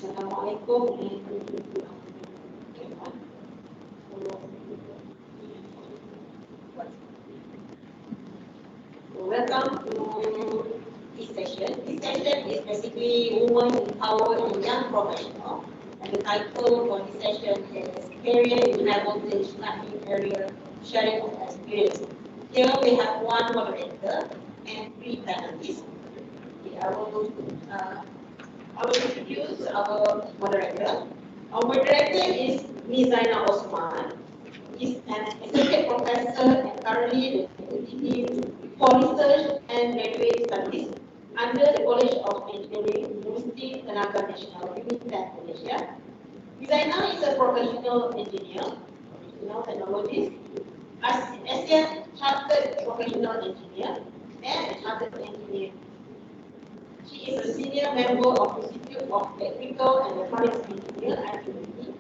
Assalamualaikum. Welcome to this session. This session is basically women empowered and young professional. And the title for this session is Career in High Voltage Lighting Area Sharing of Experience. Here we have one moderator and three panelists. Okay, I will introduce our moderator. Our moderator is Ms. Zaina Osman. Is an associate professor and currently the deputy dean for research and graduate studies under the College of Engineering, University Tenaga Nasional Limited, Malaysia. Zaina is a professional engineer, professional technologist, Asian Chartered Professional Engineer, and a Chartered Engineer. She is a senior member of Institute of Technical and Electronics Engineer, IEEE,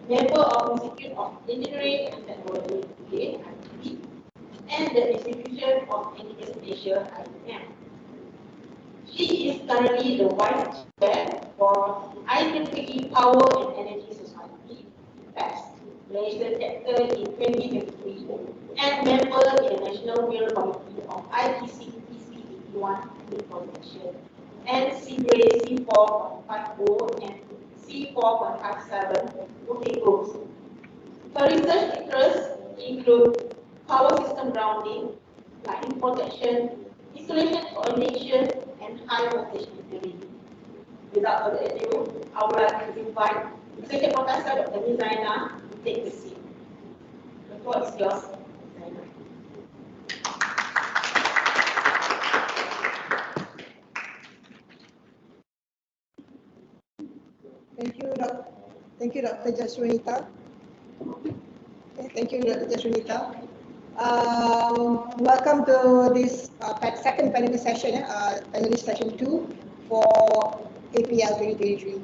member of Institute of Engineering and Technology, IEEE, and the Institution of Engineers Malaysia, IEEM. She is currently the Vice Chair for IEEE Power and Energy Society, PES Malaysia Chapter in 2023, and member in the National Wheel Committee of IPC TC 81 Protection and C-Grade C4.50 and C4.57 working groups. Her research interests include power system grounding, lightning protection, installation coordination, and high voltage engineering. Without further ado, I would like to invite Associate Professor Dr. Ms. Zaina to take the seat. The floor is yours, Zaina. Thank you, Dr. Jaswanita. Thank you, Dr. Jaswanita. Welcome to this second panelist session, panelist session 2 for APL 2023.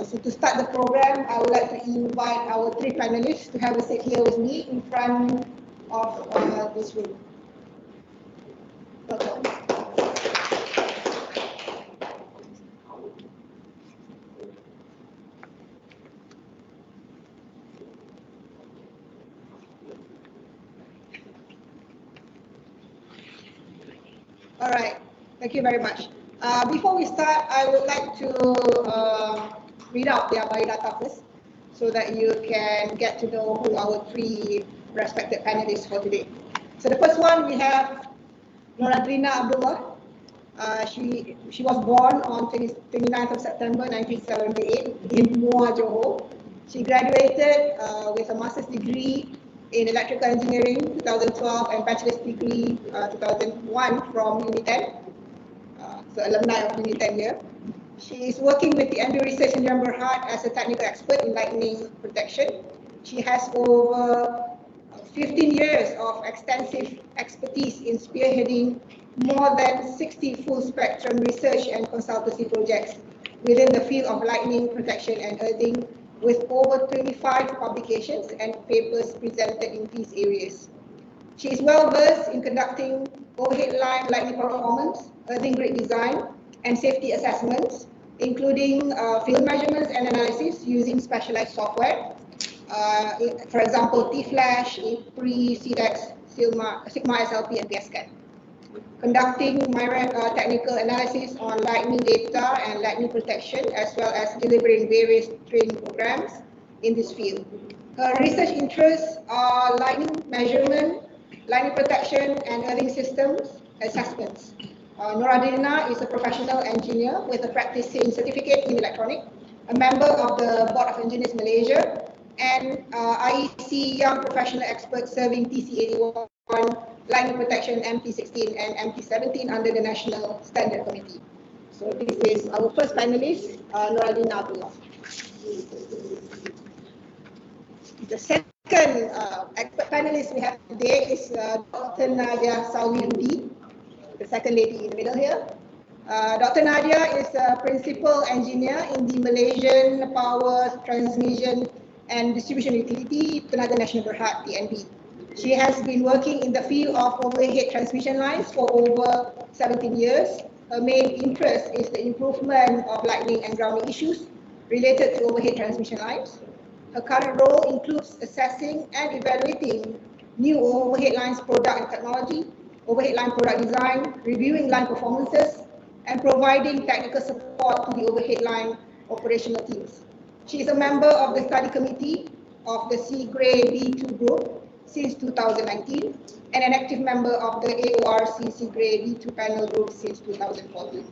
So to start the program, I would like to invite our three panelists to have a seat here with me in front of this room. Welcome. All right, thank you very much. Before we start, I would like to read out their biodata first so that you can get to know who our three respected panelists for today. So the first one, we have Noradrina Abdullah. She was born on 29th of September 1978 in Muar, Johor. She graduated with a master's degree in electrical engineering 2012 and bachelor's degree 2001 from Uniten, so alumni of Uniten here. She is working with the Andrew Research in Johor Berhad as a technical expert in lightning protection. She has over 15 years of extensive expertise in spearheading more than 60 full spectrum research and consultancy projects within the field of lightning protection and earthing, with over 25 publications and papers presented in these areas. She is well versed in conducting overhead line lightning performance, earthing grid design, and safety assessments, including field measurements and analysis using specialized software. For example, T-Flash, IEEE, CDEX, Sigma SLP, and PSCAT. Conducting technical analysis on lightning data and lightning protection, as well as delivering various training programs in this field. Her research interests are lightning measurement, lightning protection, and earthing systems assessments. Noradrina is a professional engineer with a practicing certificate in electronics, a member of the Board of Engineers Malaysia, and IEC Young Professional Expert serving TC81, Lightning Protection MT16 and MT17 under the National Standard Committee. So this is our first panelist, Noradrina Abdullah. The second expert panelist we have today is Dr. Nadia Salwi, the second lady in the middle here. Dr. Nadia is a principal engineer in the Malaysian Power Transmission and Distribution Utility, Tenaga Nasional Berhad, TNB. She has been working in the field of overhead transmission lines for over 17 years. Her main interest is the improvement of lightning and grounding issues, related to overhead transmission lines. Her current role includes assessing and evaluating new overhead lines product and technology, overhead line product design, reviewing line performances, and providing technical support to the overhead line operational teams. She is a member of the study committee of the C-Grade B2 group since 2019 and an active member of the AORC C-Grade B2 panel group since 2014.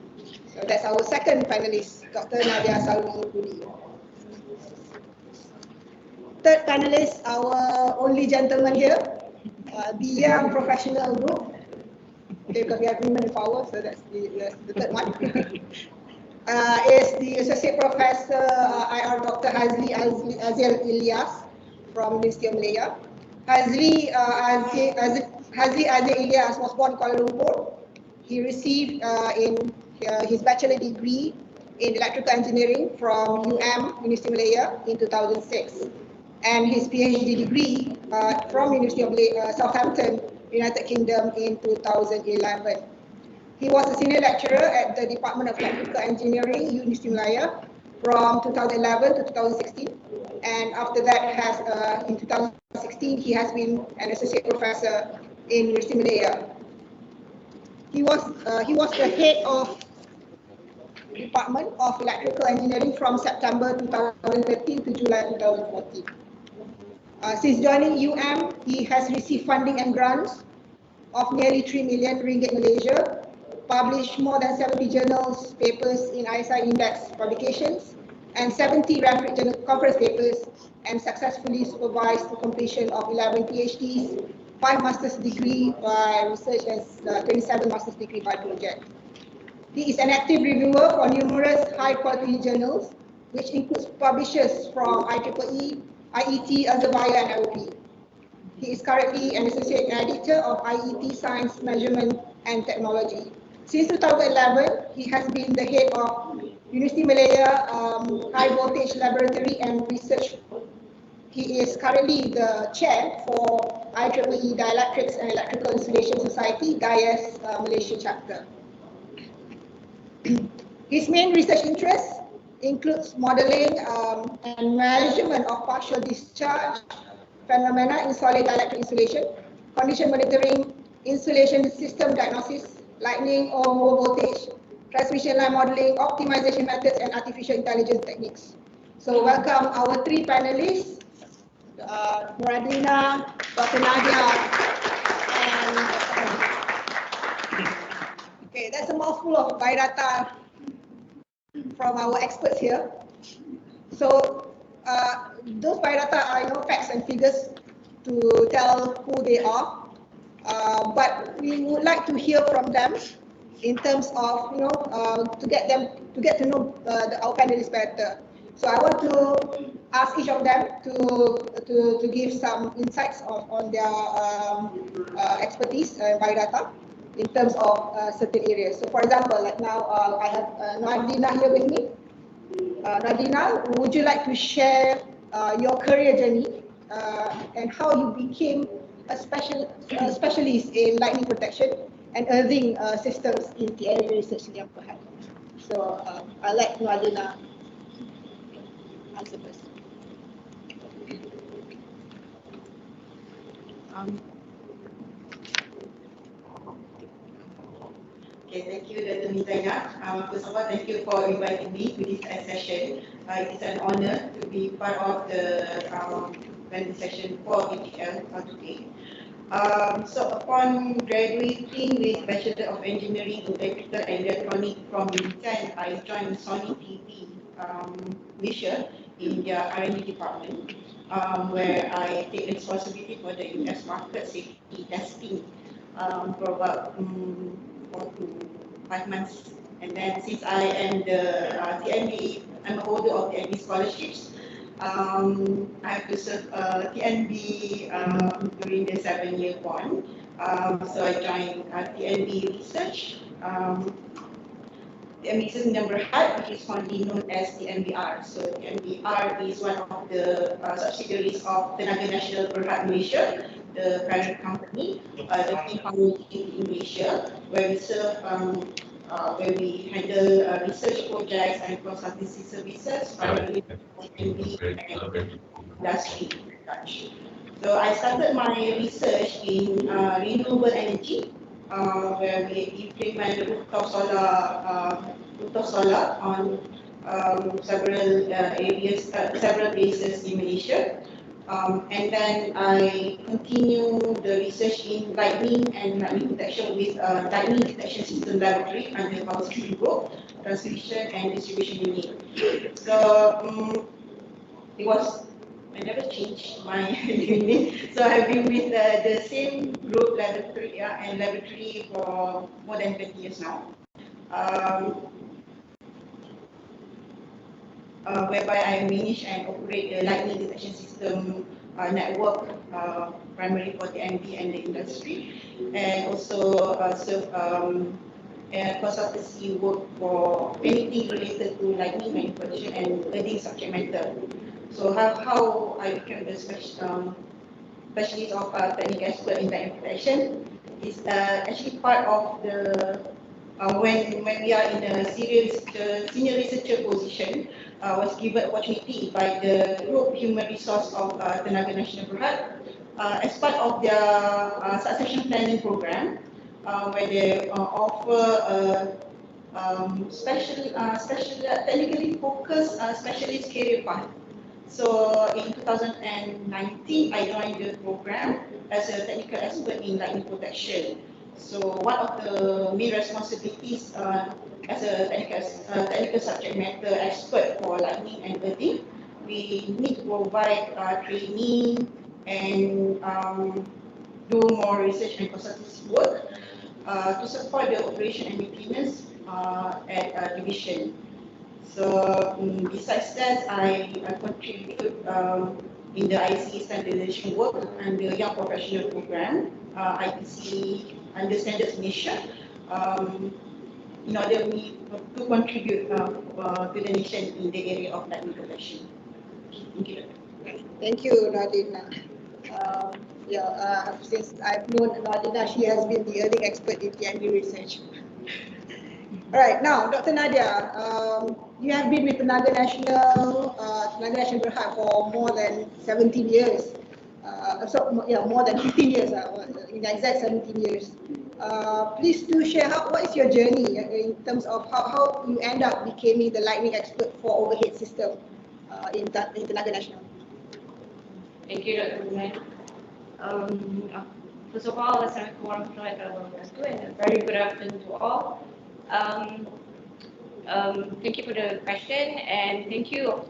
So that's our second panelist, Dr. Nadia Salwi Budi. Third panelist, our only gentleman here, the young professional group. Okay, because we have women in power, so that's the third one. Is the Associate Professor IR Dr. Hazli Azil Ilyas from University of Malaysia. Hazli Azil Ilyas was born in Kuala Lumpur. He received his bachelor degree in electrical engineering from University of Malaysia in 2006, and his PhD degree from University of Southampton, United Kingdom in 2011. He was a senior lecturer at the Department of Electrical Engineering, University of Malaya, from 2011 to 2016. And after that, in 2016, he has been an associate professor in University of Malaya. He was the head of Department of Electrical Engineering from September 2013 to July 2014. Since joining he has received funding and grants of nearly 3 million ringgit Malaysia, published more than 70 journals, papers in ISI Index publications, and 70 Ramfrit Journal conference papers, and successfully supervised the completion of 11 PhDs, 5 master's degree by research, and 27 master's degree by project. He is an active reviewer for numerous high-quality journals, which includes publishers from IEEE, IET, Elsevier, and IOP. He is currently an associate editor of IET Science, Measurement, and Technology. Since 2011, he has been the head of University Malaya High Voltage Laboratory and Research. He is currently the chair for IEEE Dielectrics and Electrical Installation Society, DIES Malaysia chapter. His main research interests includes modeling and measurement of partial discharge phenomena in solid dielectric insulation, condition monitoring, insulation system diagnosis, lightning or low voltage, transmission line modeling, optimization methods, and artificial intelligence techniques. So welcome our 3 panelists, Muradina, Dr. Nadia, and okay, that's a mouthful of biodata from our experts here. So those biodata are facts and figures to tell who they are. But we would like to hear from them in terms of to get to know our panelists better. So I want to ask each of them to give some insights on their expertise biodata in terms of certain areas. So for example, like now I have Nadina here with me. Nadina, would you like to share your career journey and how you became a specialist in lightning protection and earthing systems in TNB research in Yamaha? So I'll let Nadina answer first. Okay, thank you, Dr. Mizaya. First of all, thank you for inviting me to this session. It is an honor to be part of the planning session for BTL today. So upon graduating with Bachelor of Engineering in Electrical and Electronic from UNITEN, I joined Sony TV Malaysia in their R&D department, where I take responsibility for the US market safety testing for about 4 to 5 months. And then since I am the TNB, I'm a holder of TNB scholarships, I have to serve TNB during the 7-year bond. So I joined TNB Research. TNB Research in Berhad, which is commonly known as TNBR. So TNBR is one of the subsidiaries of Tenaga Nasional Berhad Malaysia, the parent company, the main company in Malaysia, where we serve where we handle research projects and consultancy services, primarily industry. So I started my research in renewable energy, where we implement rooftop solar on several areas, several places in Malaysia. And then I continue the research in lightning and lightning detection with lightning detection system laboratory under Power System Group, transmission and distribution unit. So it was, I never changed my unit. So I've been with the same group laboratory and laboratory for more than 20 years now. Whereby I manage and operate the lightning detection system network, primarily for the MD and the industry, and also serve consultancy work for anything related to lightning manufacturing and earthing subject matter. So how I became the specialist of technical expert in lightning protection is actually part of the when we are in a senior researcher position, was given opportunity by the Group Human Resource of Tenaga Nasional Berhad as part of their succession planning program, where they offer technically focused specialist career path. So in 2019, I joined the program as a technical expert in lightning protection. So one of the main responsibilities as a technical subject matter expert for lightning and earthing, we need to provide training and do more research and consultancy work to support the operation and maintenance at division. So besides that, I contribute in the IEEE standardization work and the Young Professional Program, IPC under Standards Malaysia, in order to contribute to the nation in the area of lightning protection. Thank you. Thank you, Nadina. Since I've known Nadina, she has been the early expert in TND research. All right, now, Dr. Nadia, you have been with Tenaga Nasional Berhad for more than 17 years. More than 15 years, in exact 17 years. Please do share what is your journey in terms of how you end up becoming the lightning expert for overhead system in Tenaga Nasional. Thank you, Dr. Umar. First of all, Assalamualaikum warahmatullahi wabarakatuh, and a very good afternoon to all. Thank you for the question, and thank you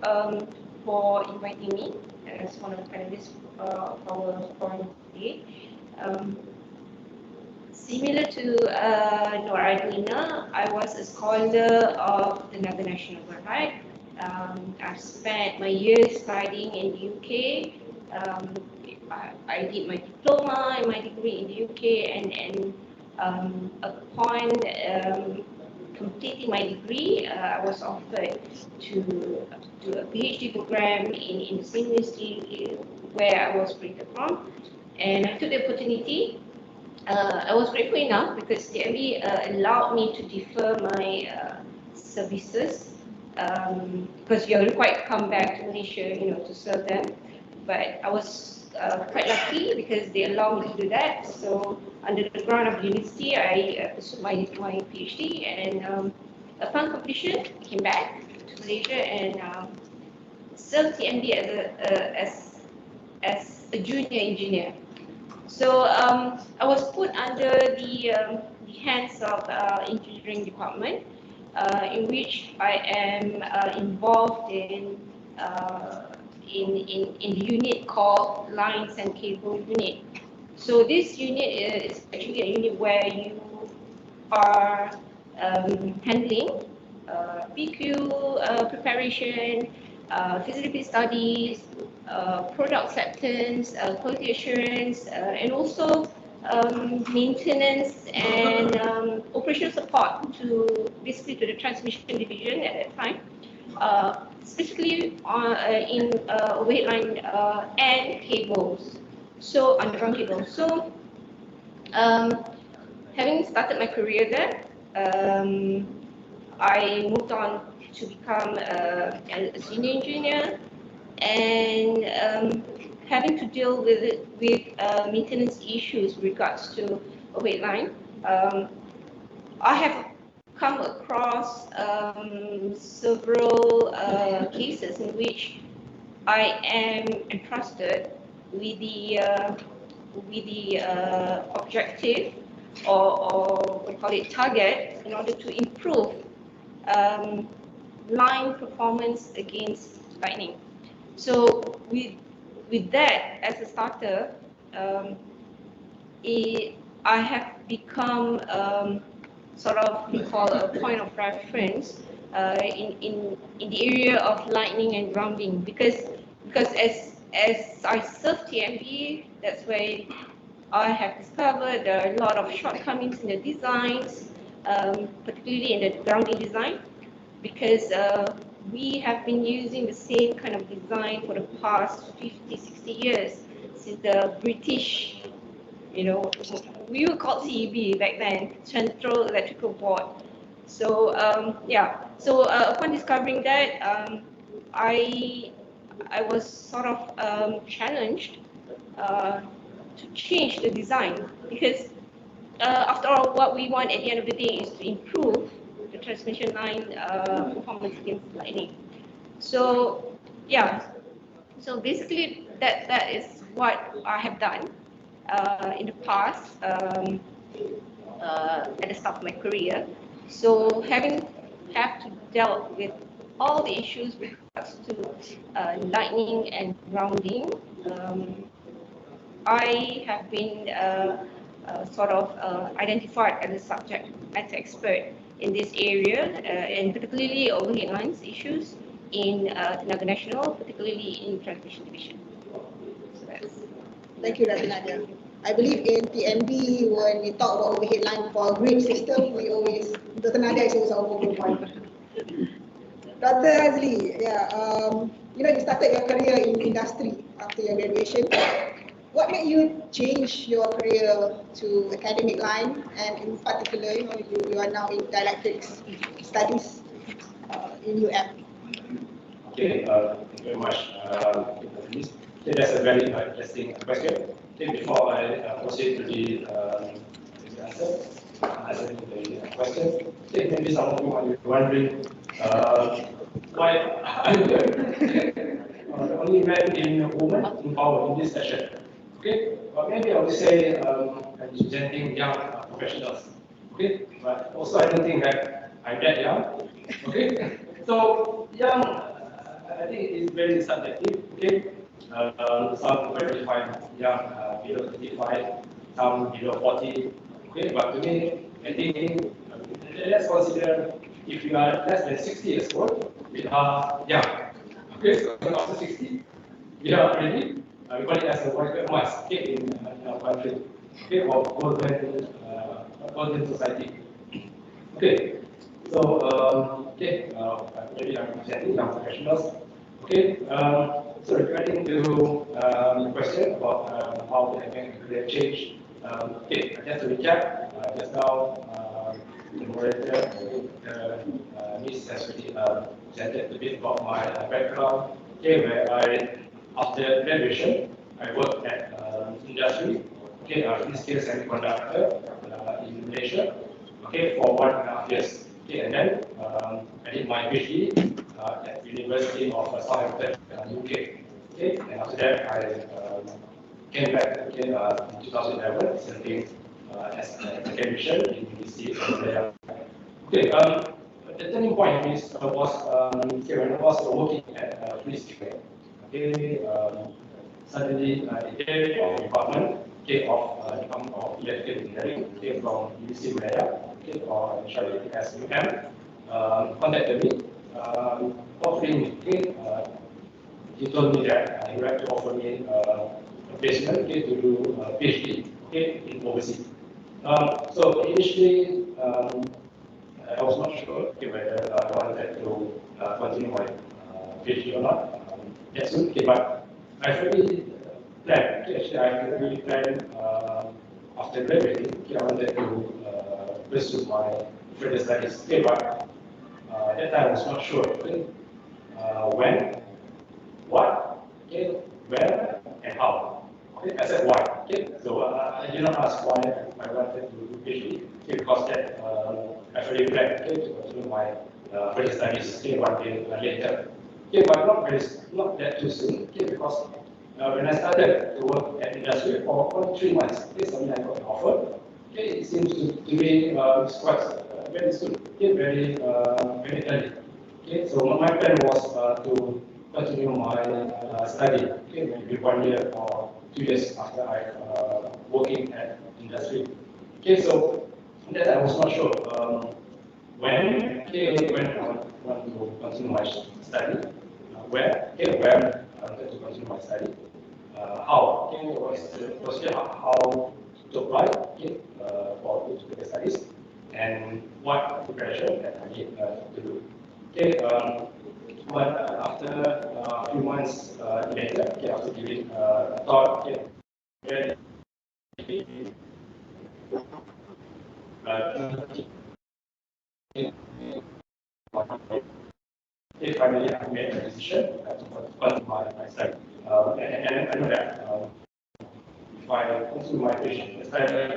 for inviting me as one of the panelists of our forum today. Similar to Noradina, I was a scholar of the Tenaga Nasional Berhad. I've spent my years studying in the UK. I did my diploma and my degree in the UK, and upon completing my degree, I was offered to do a PhD program in the same university where I was graduated from, and I took the opportunity. I was grateful enough because the MB allowed me to defer my services because we are required to come back to Malaysia, to serve them. But I was quite lucky because they allowed me to do that. So under the grant of the university, I pursued my PhD, and upon completion, I came back to Malaysia and served the MD as a junior engineer. So I was put under the hands of engineering department, in which I am involved in the unit called Lines and Cable Unit. So this unit is actually a unit where you are handling PQ preparation, feasibility studies, product acceptance, quality assurance, and also maintenance and operational support to basically to the transmission division at that time, specifically in overhead line and cables, so underground cables. So having started my career there, I moved on to become a senior engineer, and having to deal with maintenance issues with regards to a weight line. I have come across several cases in which I am entrusted with the objective, or we call it target, in order to improve um, line performance against lightning. So with that as a starter, I have become sort of, we call, a point of reference in the area of lightning and grounding, because as I serve TMB, that's where I have discovered there are a lot of shortcomings in the designs, particularly in the grounding design, because we have been using the same kind of design for the past 50, 60 years, since the British, we were called CEB back then, Central Electrical Board. So upon discovering that, I was sort of challenged to change the design, because after all, what we want at the end of the day is to improve the transmission line performance against lightning. So so basically that is what I have done in the past, at the start of my career. So having to deal with all the issues with regards to lightning and grounding, I have been sort of identified as a subject matter expert in this area, and particularly overhead lines issues in Tenaga Nasional, particularly in transmission division. So that's. Thank you, Dr. Nadia. I believe in TNB, when we talk about overhead line for grid system, Dr. Nadia is always our focal point. Dr. Azli, you started your career in industry after your graduation. What made you change your career to academic line, and in particular, you are now in dielectrics studies in UM? Okay, thank you very much. Okay, that's a very interesting question. Okay, before I proceed to the answer to the question, okay, maybe some of you might be wondering why I'm here. The only man in woman in power in this session. Okay, but maybe I would say I'm representing young professionals. Okay, but also I don't think that I'm that young. Okay, so young, I think it's very subjective. Okay, some very define young below 35, some below 40. Okay, but to me, I think let's consider if you are less than 60 years old, we are young. Okay, so after 60, we are ready. We call it as a worker mass, okay, in our country, okay, or golden society. Okay, so maybe I'm presenting young professionals. Okay, so regarding to the question about how they can career change. Okay, just to recap, just now the moderator, Miss has already presented a bit about my background. Okay, where after graduation, I worked at industry, okay, full-scale semiconductor in Malaysia, okay, for 1.5 years. Okay, and then I did my PhD at University of Southampton, UK. Okay, and after that I came back again in 2011, serving as an academician in University of Malaysia. Okay, the turning point was when I was working at full-scale. Okay, suddenly the head of department, okay, of Department of Electrical Engineering, okay, from UC Malaya, okay, or shortly as UM, contacted me, offering me, okay, he told me that he would like to offer me a placement, okay, to do a PhD, okay, in overseas. So initially, I was not sure, okay, whether I wanted to continue my PhD or not. Yes, okay, but I really planned. Actually, I really planned after graduating. Okay, I wanted to pursue my further studies. Okay, but that time I was not sure. Okay, when, what, okay, where, and how. Okay, I said why. Okay, so I did not ask why I wanted to do PhD. Okay, because that I really planned okay, to continue my further studies. Okay, one day later. Okay, but not that too soon. Okay, because when I started to work at industry for only 3 months, okay, suddenly I got an offer. Okay, it seems to me it's quite very soon. Okay, very early. Okay, so my plan was to continue my study. Okay, maybe 1 year or 2 years after I working at industry. Okay, so that I was not sure when I want to continue my study, where I wanted to continue my study, how was the procedure, how to apply for the studies, and what preparation that I need to do. Okay, but after a few months later, okay, after giving thought, okay, very finally I made a decision to continue my study. And I know that if I continue my study,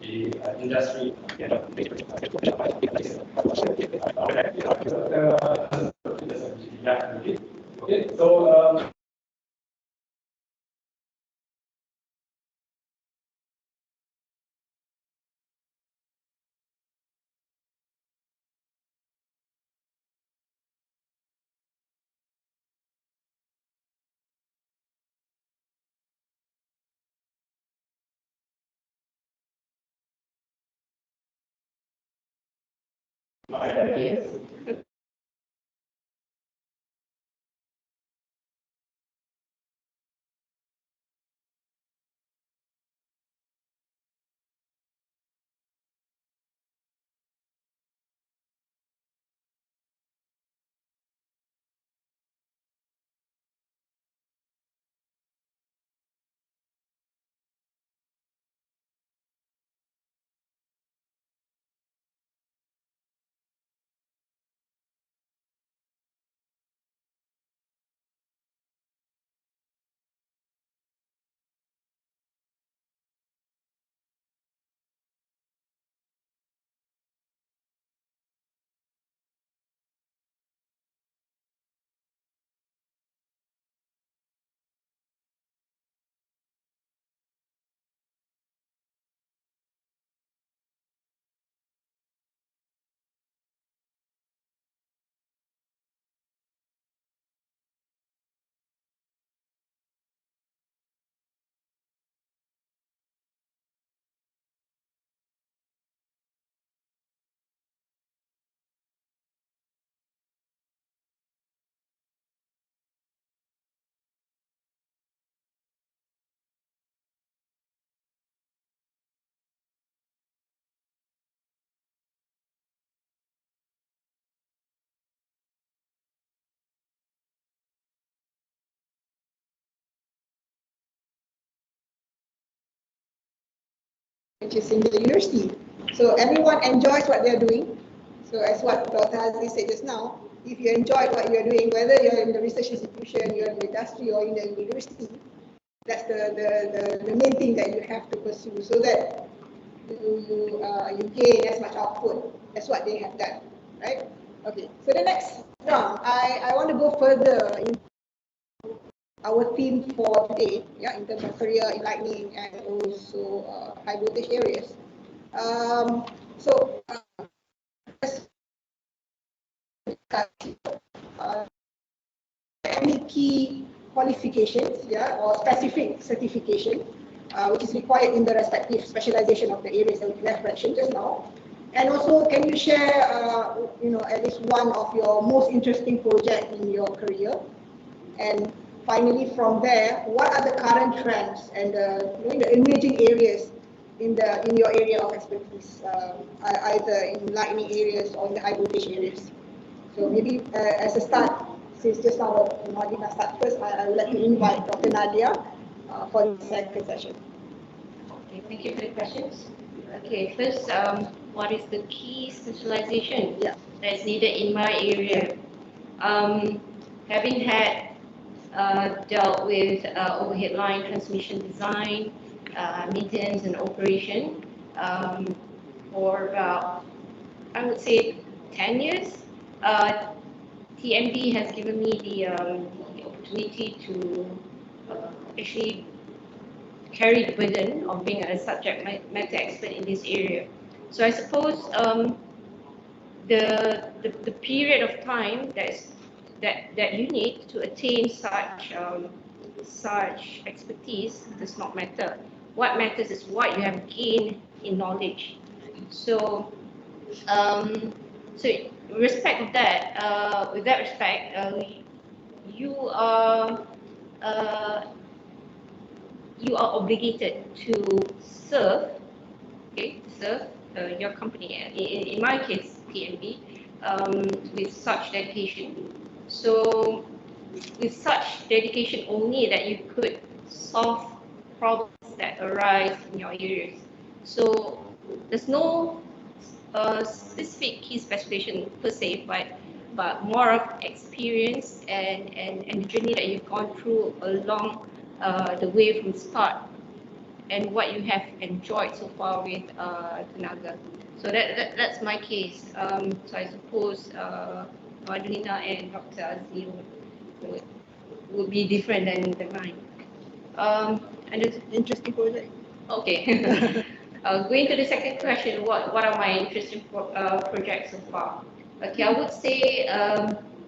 the industry, okay, so Yes. which is in the university. So everyone enjoys what they're doing. So as what Dr. Aziz said just now, if you enjoy what you're doing, whether you're in the research institution, you're in the industry or in the university, that's the main thing that you have to pursue so that you gain as much output as what they have done, right? Okay, so the next round, I want to go further in our theme for today, yeah, in terms of career enlightening and also high voltage areas. So let's discuss any key qualifications, yeah, or specific certification, which is required in the respective specialization of the areas that we have mentioned just now. And also, can you share, at least one of your most interesting project in your career, and finally from there, what are the current trends and the emerging areas in your area of expertise, either in lightning areas or in the high voltage areas? So maybe as a start, since just now Madina start first, I would like to invite Dr. Nadia for the second session. Okay, thank you for the questions. Okay, first, what is the key specialization that's needed in my area? Having had dealt with overhead line transmission design, maintenance and operation for about, I would say, 10 years. TMB has given me the opportunity to actually carry the burden of being a subject matter expert in this area. So I suppose the period of time that you need to attain such expertise does not matter. What matters is what you have gained in knowledge. So with respect of that, you are obligated to serve, your company. In my case, TMB, with such dedication. So, with such dedication only that you could solve problems that arise in your areas. So, there's no specific key specification per se, but more of experience and the journey that you've gone through along the way from start and what you have enjoyed so far with Tenaga. So that's my case. So I suppose Madalina and Dr. Azli would be different than mine. And it's Interesting project. okay. Going to the second question, what are my interesting projects so far? Okay, I would say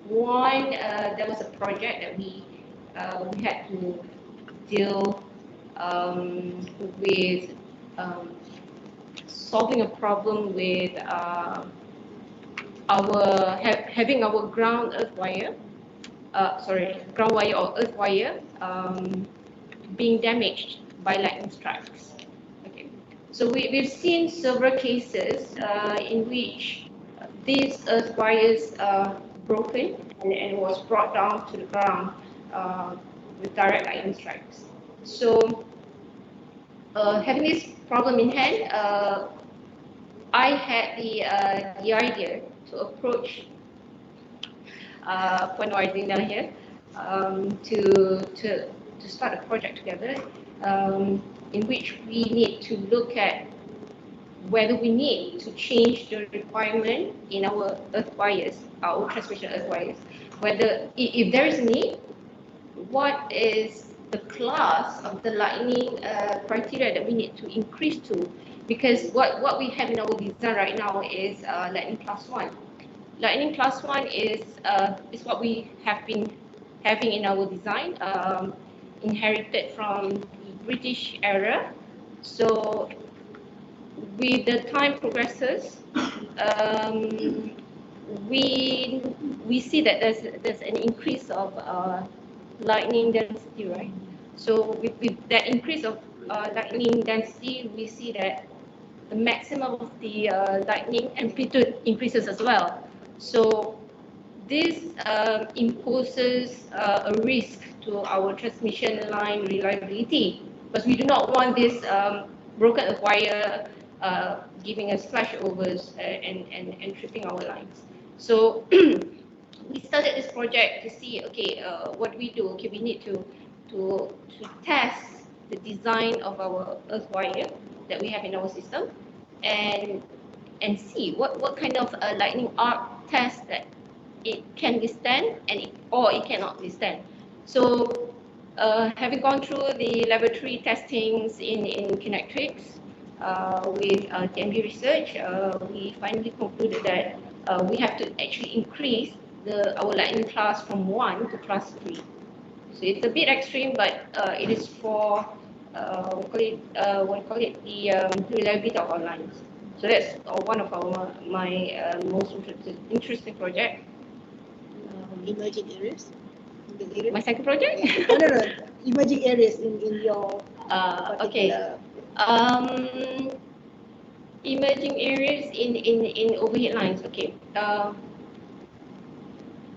one, there was a project that we had to deal with solving a problem with having our ground wire or earth wire being damaged by lightning strikes. Okay, so we've seen several cases in which these earth wires are broken and was brought down to the ground with direct lightning strikes. So having this problem in hand, I had the idea to approach Puan Wardina here to start a project together in which we need to look at whether we need to change the requirement in our earth wires, our transmission earth wires, whether if there is a need, what is the class of the lightning criteria that we need to increase to, because what we have in our design right now is lightning class 1. Lightning class 1 is what we have been having in our design, inherited from the British era. So with the time progresses, we see that there's an increase of lightning density, right? So with that increase of lightning density, we see that the maximum of the lightning amplitude increases as well. So this imposes a risk to our transmission line reliability, because we do not want this broken wire giving us flashovers and tripping our lines. So we started this project to see, okay, what do we do? Okay, we need to test the design of our earth wire that we have in our system, and see what kind of lightning arc test that it can withstand or it cannot withstand. So having gone through the laboratory testings in Kinectrics with TMB research, we finally concluded that we have to actually increase our lightning class from 1 to class 3. So it's a bit extreme, but it is for the reliability of our lines. So that's one of my most interesting project. Emerging areas. the area? My second project? No. Emerging areas in your Okay. particular. Emerging areas in overhead lines. Okay.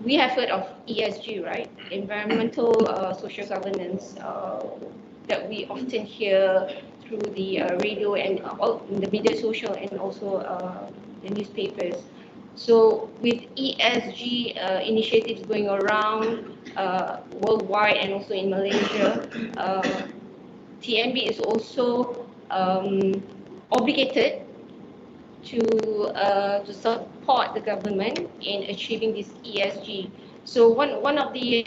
We have heard of ESG, right? Environmental social governance, that we often hear through the radio and all in the media social and also the newspapers. So with ESG initiatives going around worldwide and also in Malaysia, TNB is also obligated to support the government in achieving this ESG. So one of the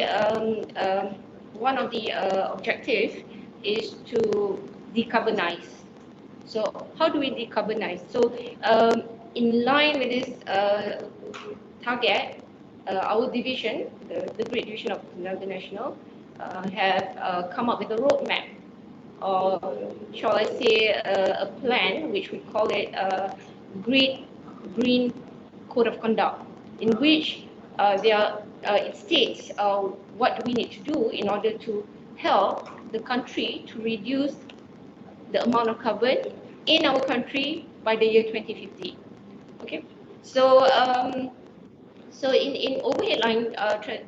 objective is to decarbonize. So how do we decarbonize? So in line with this target, our division, the Great Division of Tenaga Nasional, have come up with a roadmap, or shall I say a plan, which we call it Green Code of Conduct, in which it states what we need to do in order to help the country to reduce the amount of carbon in our country by the year 2050. Okay, so in overhead line,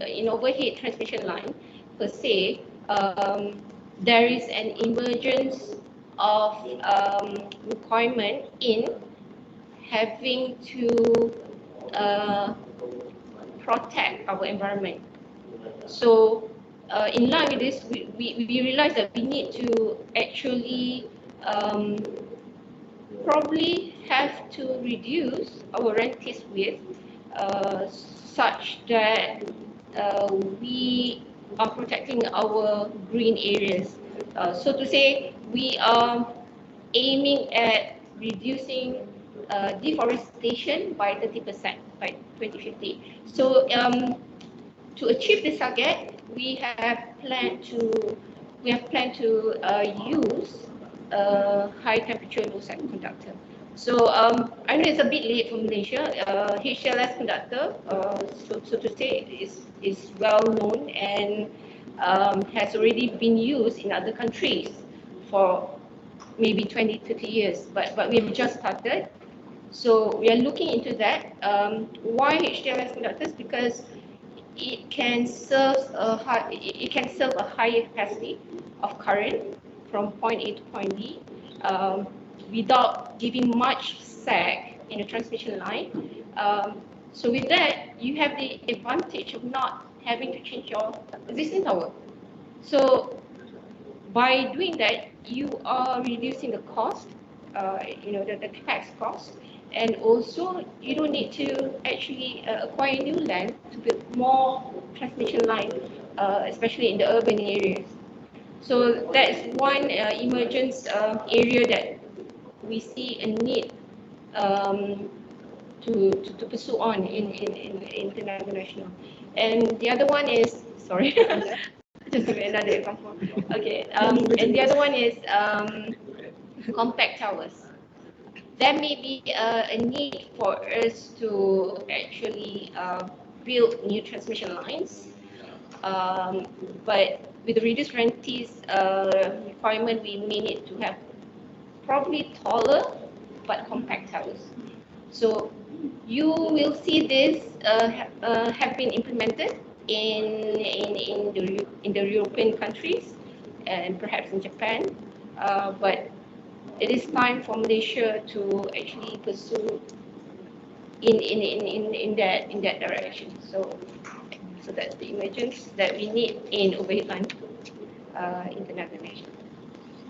in overhead transmission line per se, there is an emergence of requirement in having to protect our environment. So in line with this, we realize that we need to actually probably have to reduce our rentis width such that we are protecting our green areas. So to say, we are aiming at reducing deforestation by 30% by 2050. So to achieve this target, we have planned to use a high temperature low side conductor. So I know it's a bit late for Malaysia. HLS conductor, so to say, is well known and has already been used in other countries for maybe 20-30 years, but we've just started. So we are looking into that. Why HTLS conductors? Because it can serve a higher capacity of current from point A to point B without giving much sag in the transmission line. So with that, you have the advantage of not having to change your existing tower. So by doing that, you are reducing the cost, the capex cost, and also you don't need to actually acquire new land to build more transmission line, especially in the urban areas. So that is one emergence area that we see a need to pursue on in Tenaga Nasional. And the other one is, sorry, just give me another example. Okay, and the other one is compact towers. There may be a need for us to actually build new transmission lines, but with the reduced rentis requirement, we may need to have probably taller but compact towers. So you will see this have been implemented in the European countries and perhaps in Japan, but it is time for Malaysia to actually pursue in that direction. So that's the emergence that we need in overhead line international.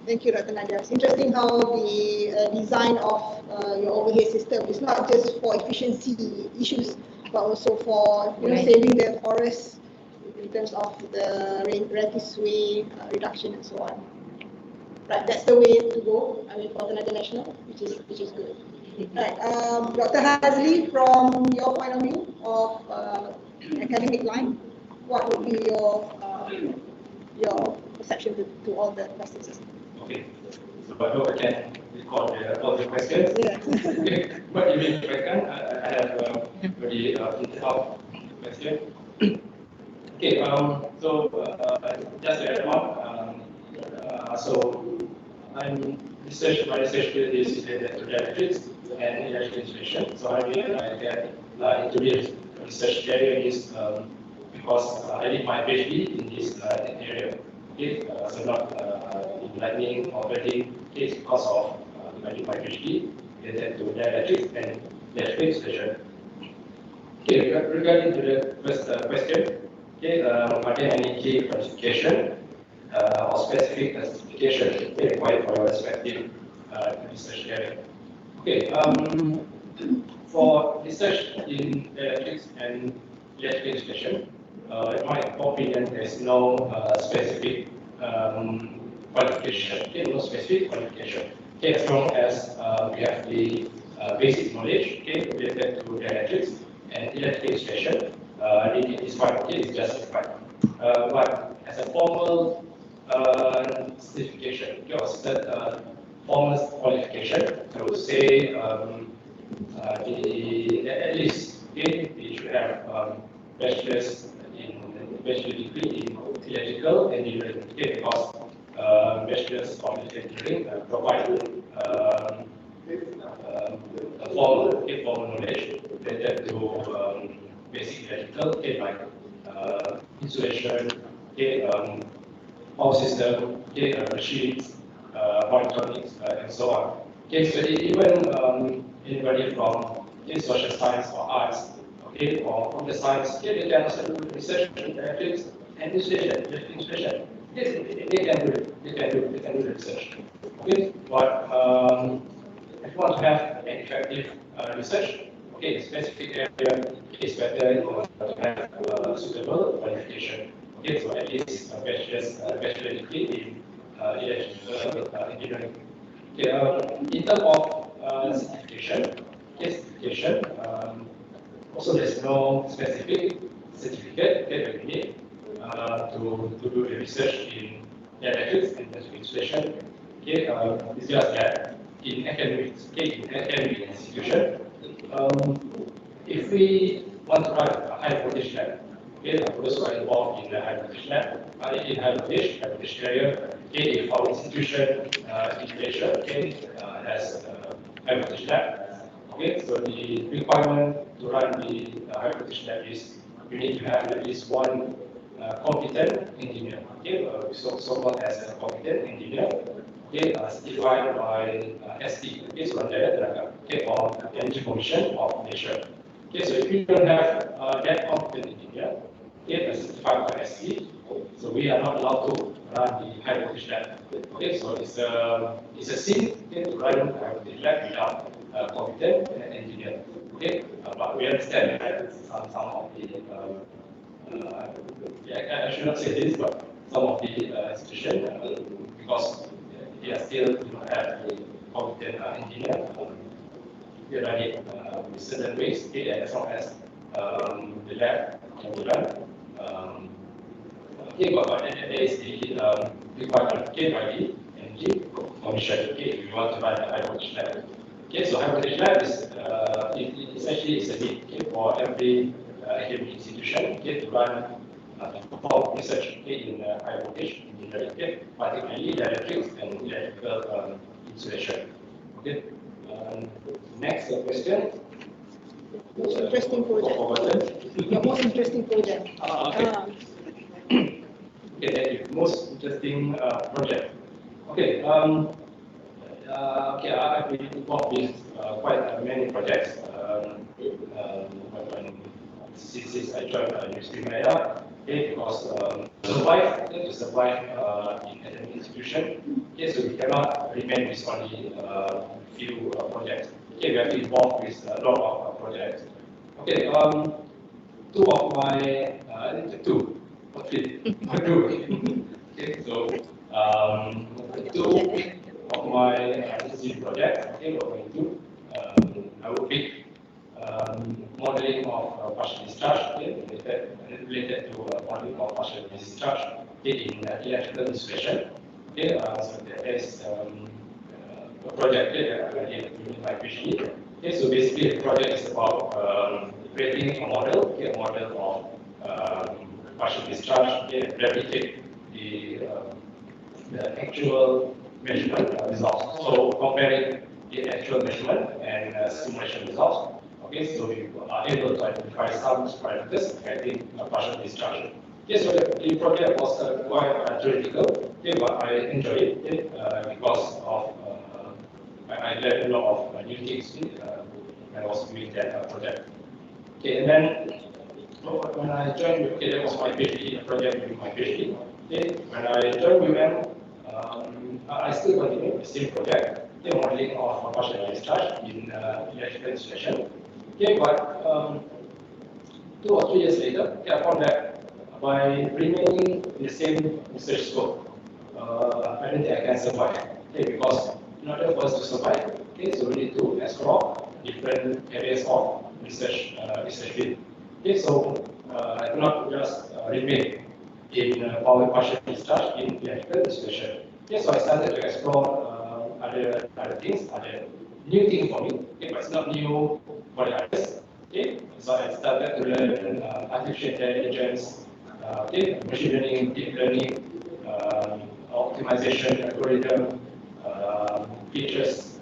Thank you, Dr. Nadia. It's interesting how the design of your overhead system is not just for efficiency issues, but also for saving the forest in terms of the rentis reduction and so on. Right, that's the way to go. I mean, for Tenaga Nasional, which is good. Right, Dr. Hazli, from your point of view of academic line, what would be your perception to all the questions? Okay, so I hope I can record all the questions. Yeah. Okay, but even if I can, I have already printed out the question. Okay, just to add on, so my research field is related to electrics and electrical installation. So I get into this research area is because I did my PhD in this area. Okay, so not in lightning or welding. Okay, it's because of I did my PhD related to electrics and electrical installation. Okay, regarding to the first question, okay, are there any key qualification or specific classification required for your respective research area? Okay, for research in electrics and electrical installation, in my opinion, there's no specific qualification. Okay, no specific qualification. Okay, as long as we have the basic knowledge, okay, related to electrics and electrical installation, it is fine. Okay, it's justified. But as a formal certification, okay, or formal qualification, I would say at least okay, they should have bachelor's degree in electrical engineering. Okay, because bachelor's of electrical engineering provide a formal knowledge related to basic electrical, okay, like insulation, okay, power system, okay, machines, electronics, and so on. Okay, so even anybody from social science or arts, okay, or computer science, okay, they can also do research in electrics and installation. Yes, they can do it. They can do the research. Okay, but if you want to have an effective research, okay, specific area, it's better to have suitable qualification. Okay, so at least a bachelor degree in electrical engineering. Okay, in terms of certification, okay, certification, also there's no specific certificate that we need to do the research in electrics and electrical installation. Okay, it's just that in academic institution, if we want to run a high voltage lab, okay, those who are involved in the high voltage lab, in high voltage area, okay, if our institution in Malaysia, okay, has high voltage lab, okay, so the requirement to run the high voltage lab is you need to have at least one competent engineer, okay, so-called as a competent engineer, okay, certified by ST, okay, so okay, or Energy Commission of Malaysia. Okay, so if you don't have that competent engineer, okay, certified by ST, so we are not allowed to run the high voltage lab. Okay, so it's a sin, okay, to run high voltage lab without competent engineer. Okay, but we understand that some of the I should not say this, but some of the institutions, because they are still do not have a competent engineer, we run it in certain ways, okay, as long as the lab can be run. Okay, but there is the requirement, okay, by the Energy Commission, okay, if you want to run a high voltage lab. Okay, so high voltage lab is essentially is a need, okay, for every academic institution, okay, to run perform research, okay, in high voltage engineering, okay, particularly electrics and electrical insulation. Okay. Next question. Most interesting project. Your most interesting project. Okay. Okay, thank you. Most interesting project. Okay. Okay, I've been involved with quite many projects. Since I joined University of Malaya, okay, because to survive in academic institution, okay, so we cannot remain with only few projects. Okay, we have to involved with a lot of projects. Okay, two of my two or three two. Okay, so two of my PhD projects. Okay, what we do, I will pick modeling of partial discharge, okay, related to modeling of partial discharge, okay, in electrical insulation. Okay, so there is a project that I did in my PhD. Okay, so basically the project is about creating a model, okay, a model of partial discharge, okay, replicate the actual measurement results. So comparing the actual measurement and simulation results, okay, so we are able to identify some parameters affecting partial discharge. Yes, so the project was quite theoretical, okay, but I enjoyed it, okay, because of I learned a lot of new things when I was doing that project. Okay, and then when I joined, okay, that was my PhD, project with my PhD. Okay, when I joined UM, I still continue the same project, okay, modeling of partial discharge in electrical installation. Okay, but 2 or 3 years later, okay, I found that by remaining in the same research scope, I don't think I can survive. Okay, because in order for us to survive, okay, so we need to explore different areas of research field. Okay, so I cannot just remain in power partial discharge in electrical installation. Okay, so I started to explore other things, other new things for me. Okay, but it's not new for the others. Okay, so I started to learn artificial intelligence, okay, machine learning, deep learning, optimization algorithm, features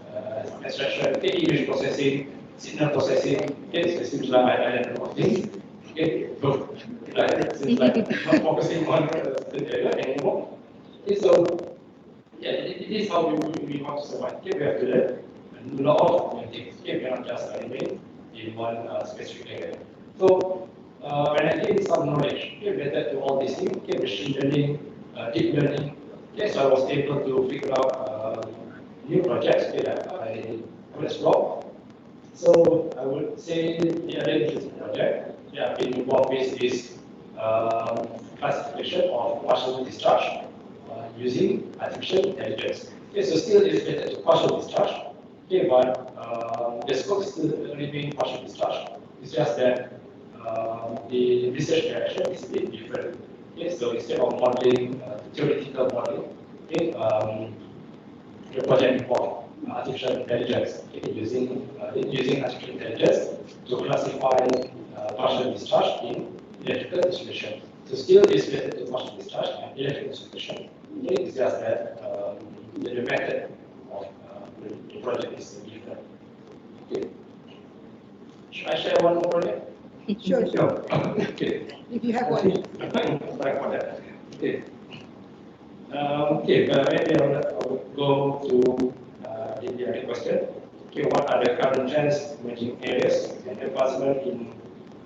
extraction, okay, image processing, signal processing. Okay, so it seems like I learned a lot of things. Okay, so it seems like not focusing on the area anymore. Okay, so yeah, it is how we want to survive. Okay, we have to learn a lot of new things. Okay, we cannot just remain in one specific area. So when I gained some knowledge related to all these things, okay, machine learning, deep learning, okay, so I was able to figure out new projects okay, that I could explore. So I would say the other interesting project that I've been involved with is classification of partial discharge using artificial intelligence. Okay, so still is related to partial discharge, okay, but the scope still remains partial discharge. It's just that the research direction is a bit different. Okay, so instead of modeling, theoretical modeling, okay, the project involved artificial intelligence, okay, using artificial intelligence to classify partial discharge in electrical installation. So still is related to partial discharge and electrical installation. Okay, it's just that the method of the project is different. Okay. Should I share one more project? Sure, sure. No. Okay. If you have one. Sorry for that. Okay. Okay, maybe I will go to the other question. Okay, what are the current trends, emerging areas, and advancement in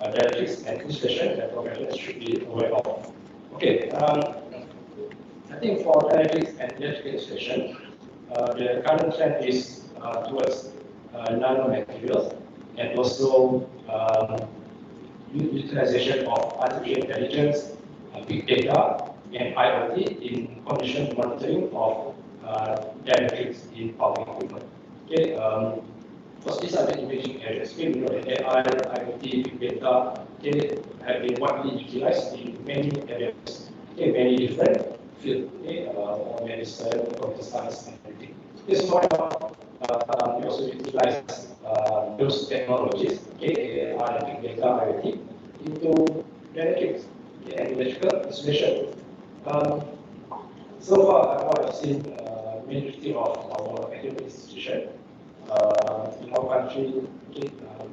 dielectrics and installation that professionals should be aware of? Okay, I think for dielectrics and electrical installation, the current trend is towards nanomaterials and also utilization of artificial intelligence, big data, and IoT in condition monitoring of dielectrics in power equipment. Okay, because these are the emerging areas. Okay, we know that AI, IoT, big data, okay, have been widely utilized in many areas. Okay, many different fields. Okay, or medicine, computer science, and everything. This is why we also utilize those technologies, okay, AI, big data, IoT, into dielectrics and electrical installation. So far, what I've seen, majority of our academic institution in our country, okay,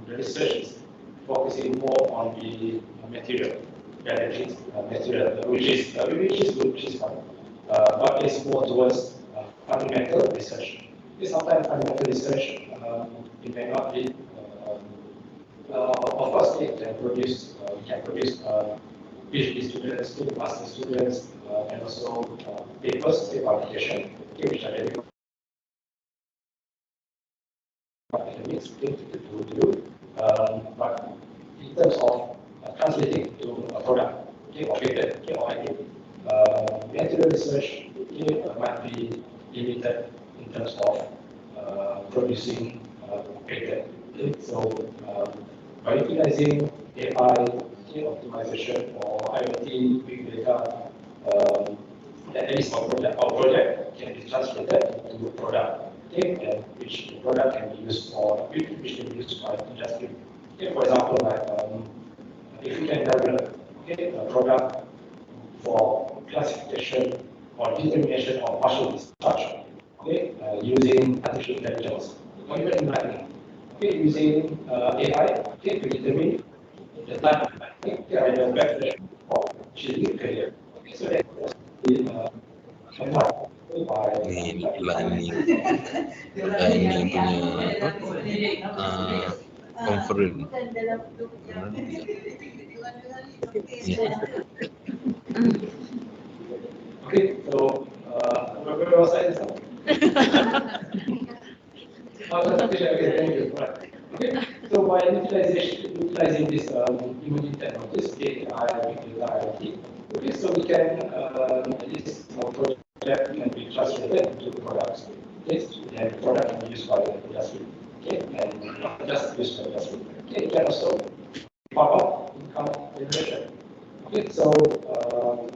the research is focusing more on the material, dielectrics material, which is good, which is fine, but it's more towards fundamental research. Okay, sometimes fundamental research it may not be. Of course, it can produce PhD students, master students, and also papers, publication, which are very academics to do. But in terms of translating to a product, okay, or patent, okay, or IP, material research might be limited in terms of producing patent. Okay, so by utilizing AI, optimization, or IoT, big data, at least our project can be translated into a product, okay, and which the product can be used for, which can be used by industry. Okay, for example, like if you can develop okay, a product for classification or determination of partial discharge, okay, using artificial intelligence, or even lightning, okay, using AI, okay, to determine the type of lightning, okay, either backflash or shielding failure. Okay, so that was by Ni learning punya apa? Conference. Ya. Okay, so where was I? Okay, thank you. Right. Okay, so by utilizing this imaging technologies, AI, big data, IoT, okay, so we can this project can be translated into products. Okay, and product can be used by the industry. Okay, and not just used by the industry. Okay, it can also part of income generation. Okay, so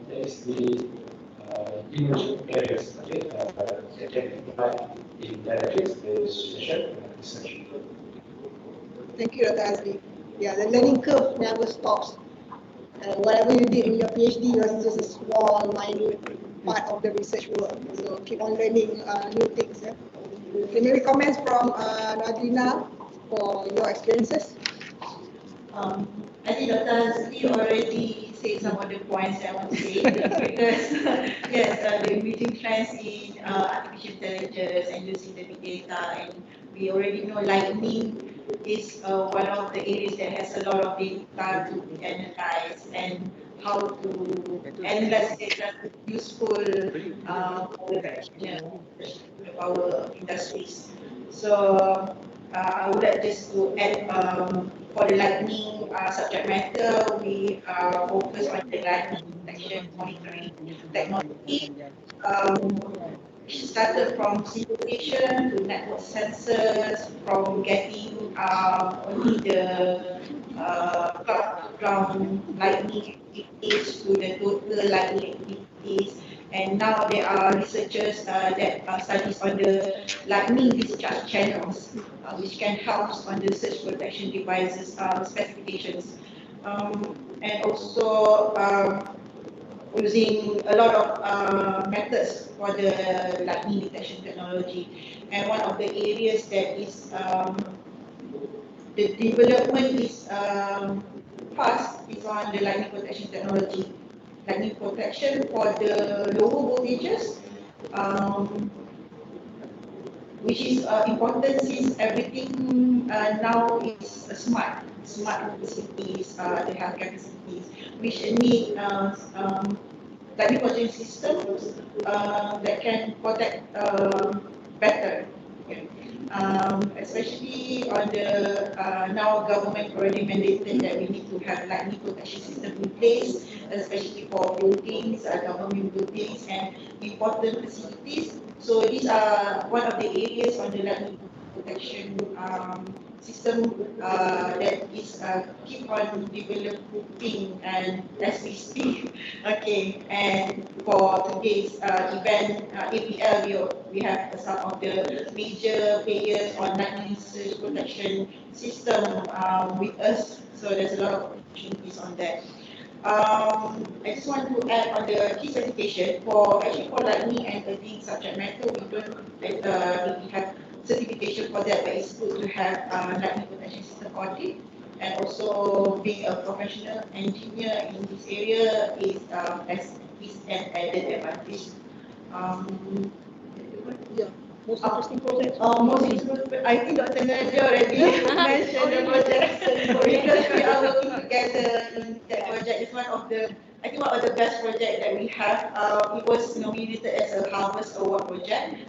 there is the emerging areas. Okay, that can apply in dynamics, visualization, and research. Thank you, Dr. Azli. Yeah, the learning curve never stops. Whatever you did in your PhD was just a small, minute part of the research work. So keep on learning new things. Yeah? Okay, maybe comments from Nadina for your experiences. I think Dr. Zee already said some of the points I want to say because yes, the emerging trends in artificial intelligence and using the big data, and we already know lightning is one of the areas that has a lot of data to analyze and how to analyze data useful for our industries. So I would like just to add for the lightning subject matter, we focus on the lightning detection monitoring technology. Which started from simulation to network sensors, from getting only the ground lightning activities to the total lightning activities. And now there are researchers that studies on the lightning discharge channels, which can help on the surge protection devices specifications. And also using a lot of methods for the lightning detection technology. And one of the areas that is the development is fast is on the lightning protection technology. Lightning protection for the lower voltages, which is important since everything now is smart facilities, the healthcare facilities, which need lightning protection systems that can protect better. Okay. Especially on the now government already mandated that we need to have lightning protection system in place, especially for buildings, government buildings and important facilities. So these are one of the areas on the lightning protection system that is keep on developing and as we speak. Okay, and for today's event, APL, we have some of the major players on lightning surge protection system with us. So there's a lot of opportunities on that. I just want to add on the key certification for lightning and earthing subject matter. We don't really have certification for that, but it's good to have lightning protection system audit. And also being a professional engineer in this area is an added advantage. Yeah. Most interesting project. Most interesting, I think Dr. Nadia already mentioned the project because we are working together in that project. It's one of the best project that we have. It was nominated as a Harvest Award project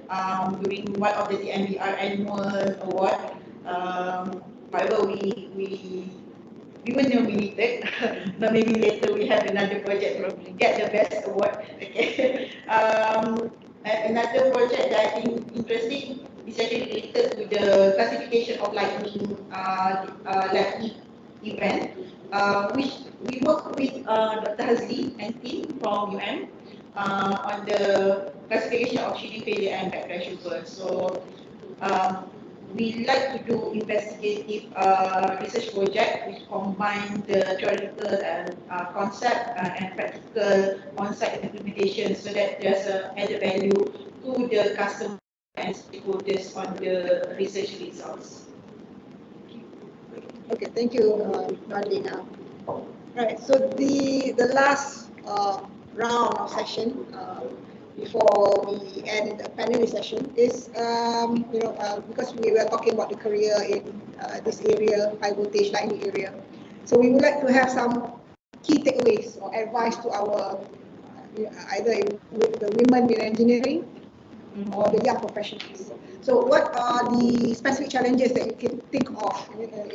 during one of the TMBR annual award. However, we were nominated, but maybe later we have another project to get the best award. Okay. Another project that I think interesting is actually related to the classification of lightning event, which we work with Dr. Hazli and team from on the classification of shielding failure and backflash over. So we like to do investigative research project which combine the theoretical and concept and practical on-site implementation, so that there's a added value to the customer and stakeholders on the research results. Okay, thank you, Madlina. Right, so the last round of session before we end the panelist session is, because we were talking about the career in this area, high voltage lightning area. So we would like to have some key takeaways or advice to our either with the women in engineering or the young professionals. So what are the specific challenges that you can think of?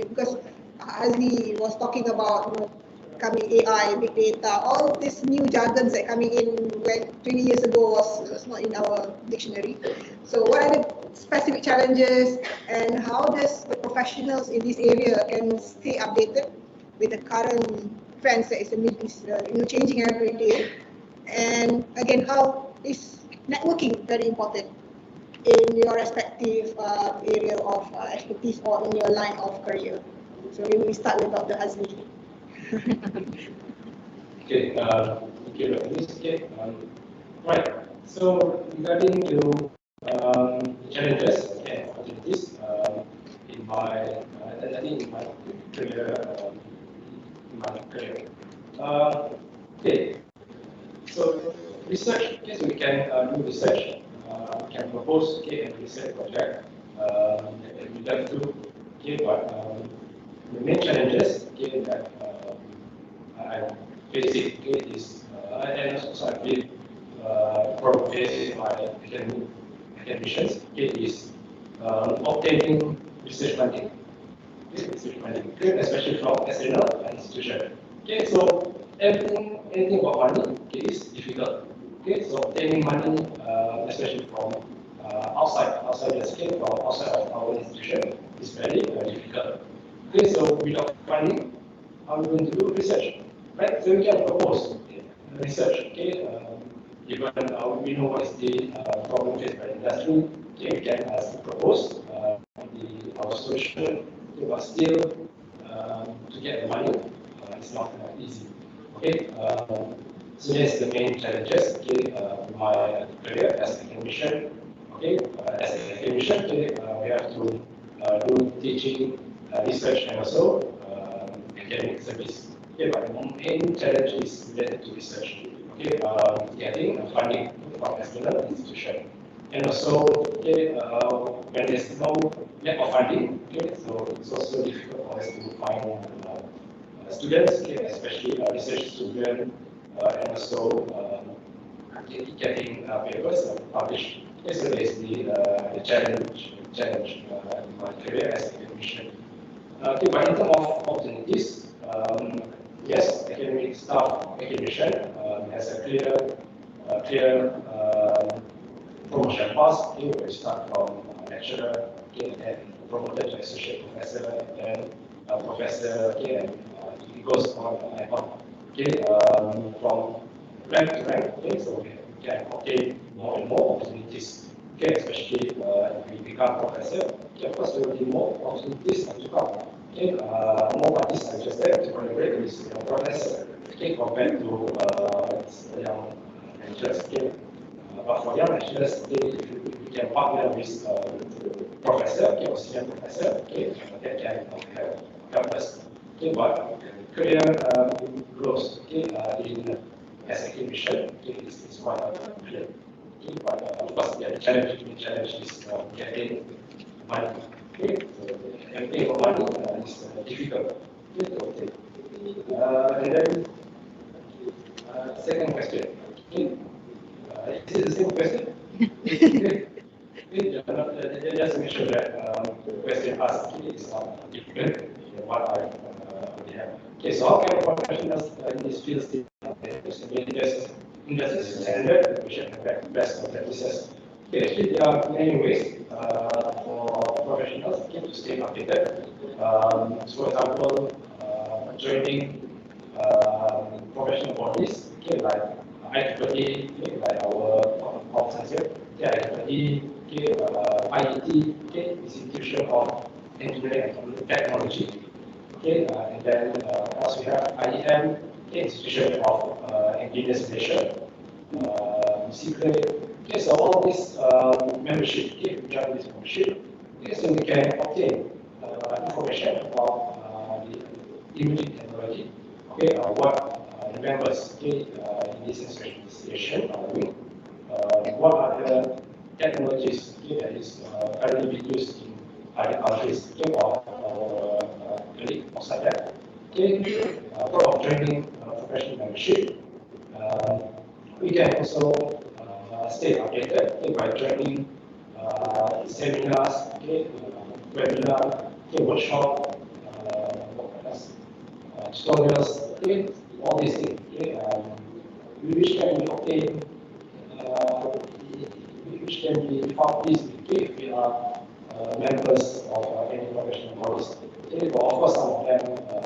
Because Azli was talking about coming AI, big data, all these new jargons that coming in when 20 years ago was not in our dictionary. So what are the specific challenges, and how does the professionals in this area can stay updated with the current trends that is changing every day? And again, how is networking very important in your respective area of expertise or in your line of career? So we start with Dr. Azli. Okay, thank you, Dr. Nis. Okay, right. So regarding to challenges and opportunities in my, I think in my career, okay. So research, yes, we can do research. We can propose a research project that we love to. Okay, but the main challenges that I face it is, and also I feel from facing my academicians, is obtaining research funding. Research funding, especially from external institution. Okay, so anything about money is difficult. Okay, so obtaining money, especially from outside the scale, from outside of our institution, is very difficult. Okay, so without funding, how are we going to do research? Right, so we can propose research. Okay, even we know what is the problem faced by industry. Okay, we can propose our solution, but still to get the money, it's not easy. Okay, so that's the main challenges. Okay, my career as an academician. Okay, as an academician, okay, we have to do teaching, research, and also academic service. Okay, but the main challenge is related to research. Okay, getting funding from external institution, and also okay, when there's no lack of funding, okay, so it's also difficult for us to find students, okay, especially research students, and also getting papers published. Okay, so there's the challenge in my career as a academician. Okay, but in terms of opportunities, yes, academic staff academician has a clear promotion path. Okay, we start from lecturer, okay, and promoted to associate professor, and professor, okay, and it goes on and on. Okay, from rank to rank. Okay, so we can obtain more and more opportunities. Okay, especially if we become professor. Okay, of course, there will be more opportunities to come. Okay, more parties are interested to collaborate with professor. Okay, compared to young lecturers. Okay, but for young lecturers, okay, if we can partner with professor, okay, or senior professor, okay, that can help us. Okay, but career growth, okay, in as a academician, okay, is quite clear. Okay, but of course, the challenge is getting money. Okay, so everything for money is difficult. Okay, to obtain. And then second question. Okay, is it the same question? Okay. Okay, just make sure that the question asked is not different than what I already have. Okay, so how can professionals in this field stay updated? Industry standard, we should have best practices. Okay, actually, there are many ways for professionals to stay updated. For example, joining professional bodies, okay, like IEEE, okay, like our conference here, IEEE, IET, okay, this Institution of Engineering and Technology. Okay, and then also we have IEEE Institution of Engineers Malaysia. Secret. Okay, so all this membership, okay, we join this membership, okay, so we can obtain information about the imaging technology, okay, what the members, okay, in this association are doing, what are the technologies, okay, that is currently being used in other countries, okay, or colleagues outside that, okay, for joining professional membership. We can also stay updated, okay, by joining seminars, okay, webinar, okay, workshop, tutorials, okay, all these things, okay, which can be obtained, which can be found easily, okay, if we are members of any professional bodies. Okay, but of course,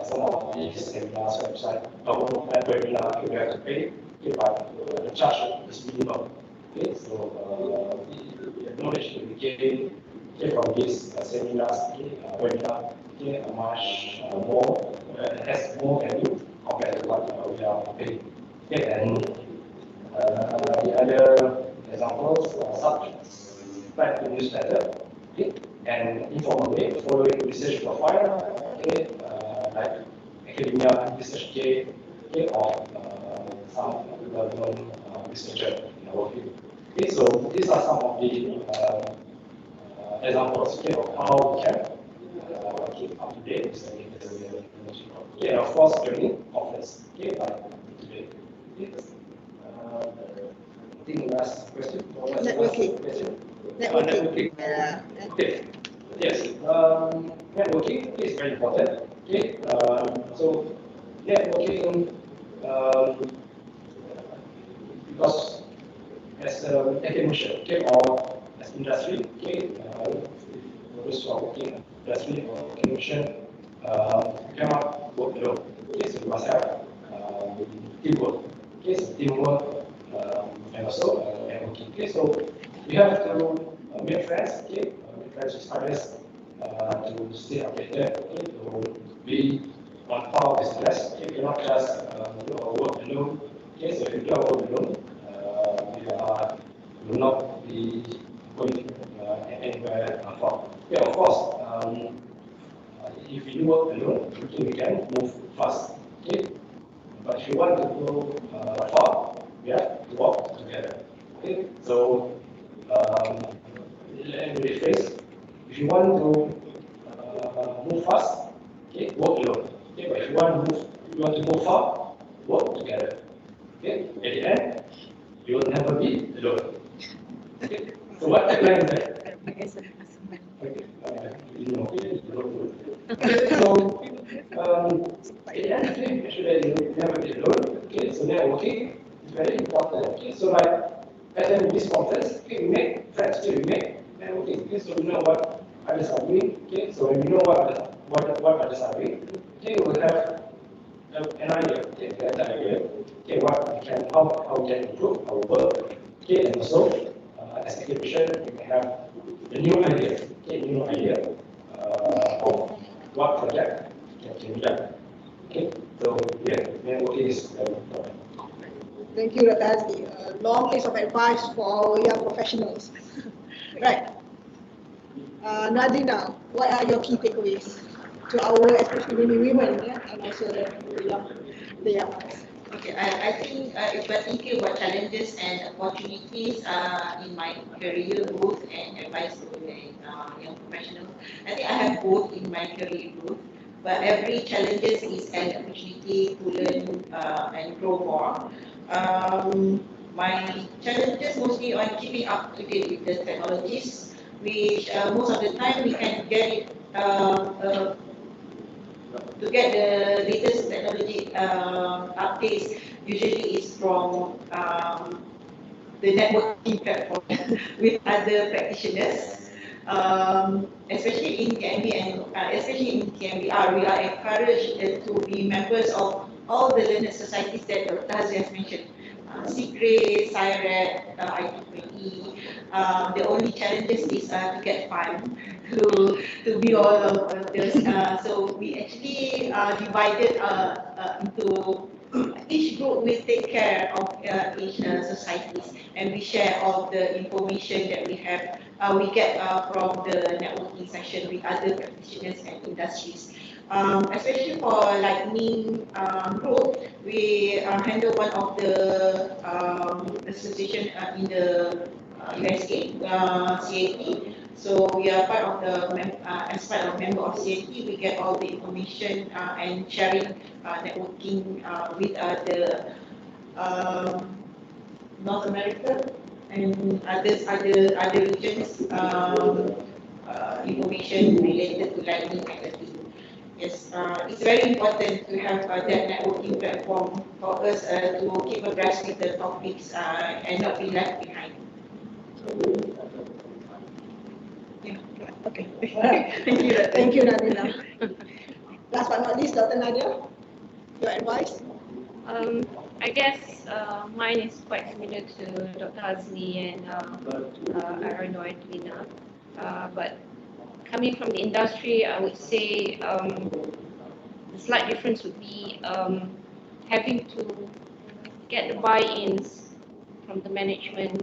some of these seminars, website, webinar, okay, we have to pay, okay, but the charge is minimal. Okay, so the knowledge that we gain, okay, from these seminars, okay, webinar, okay, much more, has more value compared to what we are paying. Okay, and the other examples are subscribe to newsletter, okay, and informal way following research profile, okay, like academia research day, okay, or some well-known researcher in our field. Okay, so these are some of the examples, okay, of how we can keep up to date with the latest technology. Okay, and of course, training offers, okay, like today. Okay. I think last question. Networking. Question? Networking. Networking. Yeah. Okay. Yes. Networking is very important. Okay. So networking, because as an academician, okay, or as industry, okay, those who are working in industry or academician, you cannot work alone. Okay, so you must have teamwork. Okay, so teamwork and also networking. Okay, so you have to make friends. Okay, make friends with others to stay updated. Okay, to be on par with the rest. Okay, you cannot just do our work alone. Okay, so if you do our work alone, you will not be going anywhere far. Yeah, of course. If you work alone, okay, we can move fast. Okay, but if you want to go far, we have to work together. Okay, so let me rephrase. If you want to move fast, okay, work alone. Okay, but if you want to go far, work together. Okay, at the end, you will never be alone. Okay, so what tagline is that? Okay, so, at the end, okay, make sure that you never be alone. Okay, so networking is very important. Okay, so like at this conference, okay, we make friends. Okay, we make networking. Okay, so we know what others are doing. Okay, so when we know what others are doing, okay, we will have an idea. Okay, an idea. Okay, how we can improve our work. Okay, and also as a academician, we can have a new idea. Okay, new idea of what project can be done. Okay, so yeah, networking is very important. Thank you, Ratazli. A long list of advice for our young professionals. Right. Nadina, what are your key takeaways to our, especially women, yeah, and also the young ones? Okay, I think if we're thinking about challenges and opportunities in my career growth and advice to the young professionals, I think I have both in my career growth. But every challenges is an opportunity to learn and grow more. My challenges mostly on keeping up to date with the technologies, which most of the time we can get it to get the latest technology updates. Usually is from the networking platform with other practitioners. Especially in TMB and especially in TMBR, we are encouraged to be members of all the learned societies that Dr. Hazi has mentioned. CIRE, IEEE. The only challenges is to get fund. to be all of this. So we actually divided into each group will take care of each societies, and we share all the information that we have. We get from the networking session with other practitioners and industries. Especially for like me group, we handle one of the association in the USA, CAT. So we are part of the, as part of member of CAT, we get all the information and sharing, networking with the North America and other regions, information related to lighting and the team. Yes, it's very important to have that networking platform for us to keep abreast with the topics and not be left behind. Yeah. Okay. Thank you. Thank you, Nadina. Last but not least, Dr. Nadia, your advice? I guess mine is quite similar to Dr. Azli and Arno and Lina. But coming from the industry, I would say the slight difference would be having to get the buy-ins from the management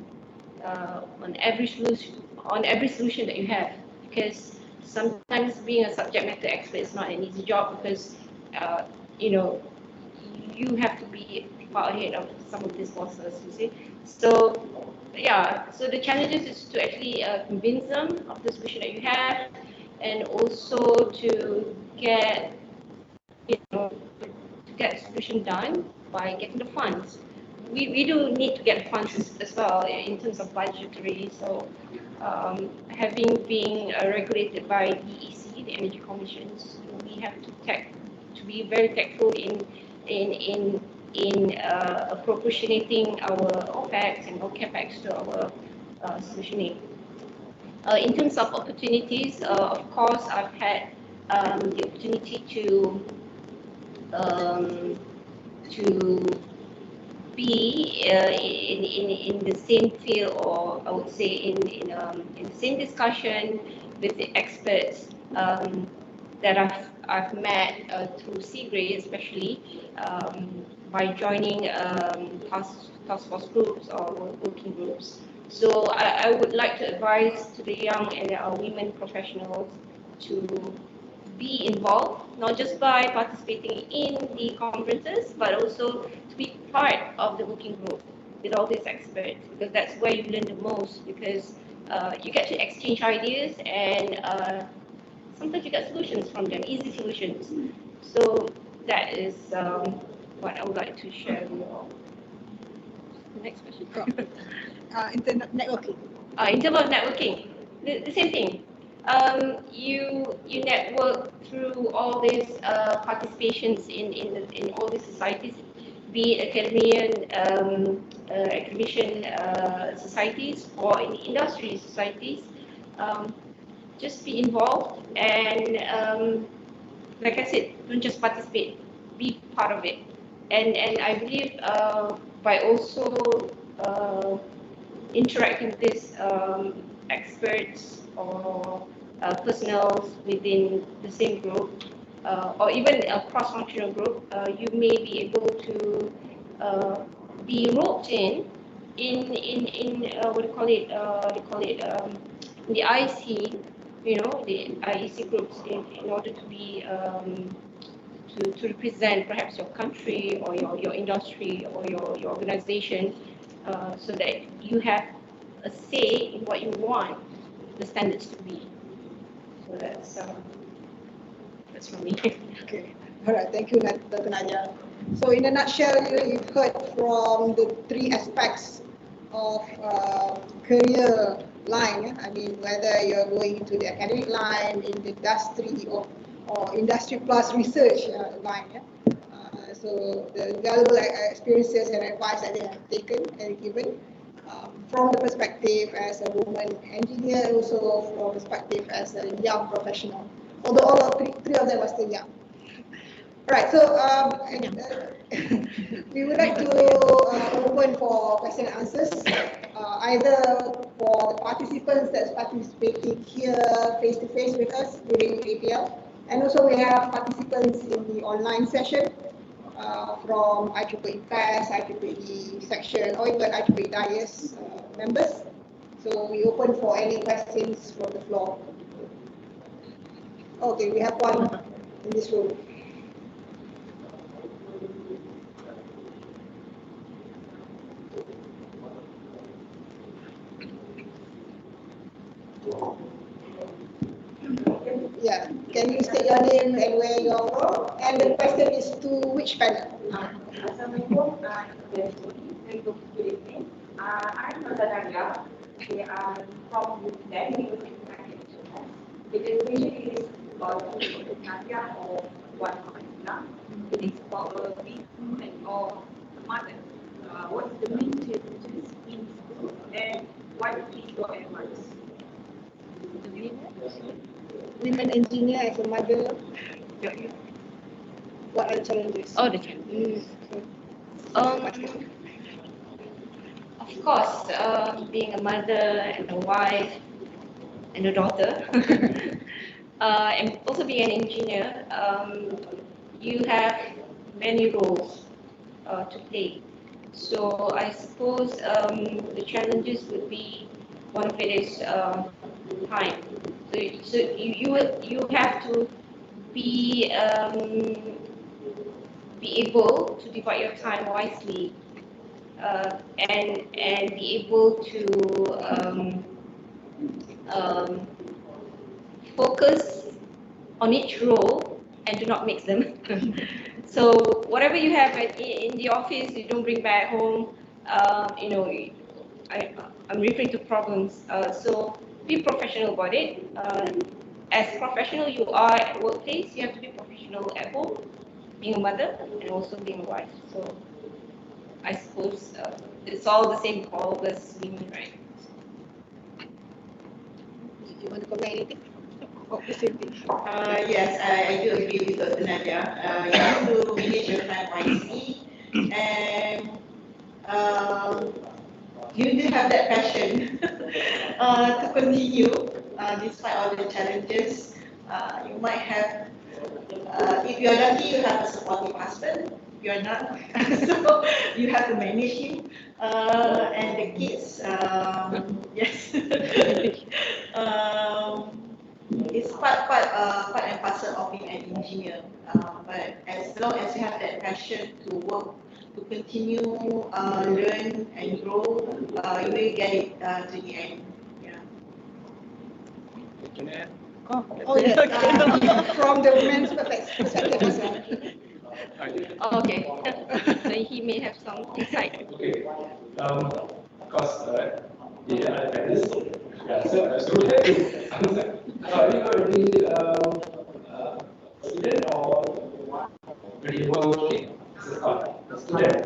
on every solution that you have, because sometimes being a subject matter expert is not an easy job, because you know, you have to be far ahead of some of these bosses, you see. So yeah, so the challenges is to actually convince them of the solution that you have, and also to get, to get the solution done by getting the funds. We do need to get funds as well in terms of budgetary. So having been regulated by DEC, the Energy Commissions, we have to be very tactful in proportionating our OPEX and our CAPEX to our solutioning. In terms of opportunities, of course, I've had the opportunity to be in the same field, or I would say in the same discussion with the experts that I've met through CGRE, especially by joining task force groups or working groups. So I would like to advise to the young and women professionals to be involved, not just by participating in the conferences, but also to be part of the working group with all these experts, because that's where you learn the most, because you get to exchange ideas, and sometimes you get solutions from them, easy solutions. So that is what I would like to share with you all. The next question. Internet networking. In terms of networking, the same thing. You network through all these participations in all these societies, be it academician societies or in industry societies. Just be involved, and like I said, don't just participate, be part of it. And I believe by also interacting with these experts or personnel within the same group, or even a cross-functional group, you may be able to be roped in what do you call it? They call it the IC, the IEC groups, in order to be to represent perhaps your country or your industry or your organization, so that you have a say in what you want the standards to be. So that's from me. Okay. All right. Thank you, Dr. Nadia. So in a nutshell, you've heard from the three aspects of career line. I mean, whether you're going into the academic line, in the industry, or industry plus research line. So the valuable experiences and advice that they have taken and given from the perspective as a woman engineer, and also from perspective as a young professional. Although all three of them are still young. Right, so we would like to open for question and answers. either for the participants that's participating here face-to-face with us during APL, and also we have participants in the online session from IEEE PES, IEEE section, or even IEEE DIAS members. So we open for any questions from the floor. Okay, we have one in this room. Yeah, can you state your name and where you are from? And the question is to which panel? Assalamualaikum, good evening. I'm Nadia. I'm from Delhi University. The education is about Nadia or one Nadia. It is about a woman or mother. What is the main challenges in school and what is your advice? Women engineer as a mother. What are the challenges? Oh, the challenges. Of course, being a mother and a wife and a daughter, and also being an engineer, you have many roles to play. So I suppose the challenges would be, one of it is time. So you have to be able to divide your time wisely, and be able to focus on each role and do not mix them. So whatever you have in the office, you don't bring back home. I'm referring to problems. So be professional about it. As professional you are at workplace, you have to be professional at home, being a mother and also being a wife. So I suppose it's all the same for all of us women, right? You want to comment anything? Oh, the same thing. Yes, I do agree with Dr. Nadia. You have to manage your time wisely, and you need to have that passion to continue despite all the challenges. You might have, if you're lucky, you have a supportive husband. If you're not, so you have to manage him and the kids. Yes. It's part and parcel of being an engineer. But as long as you have that passion to work, to continue, learn and grow, you will get it to the end. Yeah. Oh yes, from the women's perspective as well. Okay. So he may have some insight. Okay. Because the other panelists, so we have to answer. Are you going to be student or very working? Student.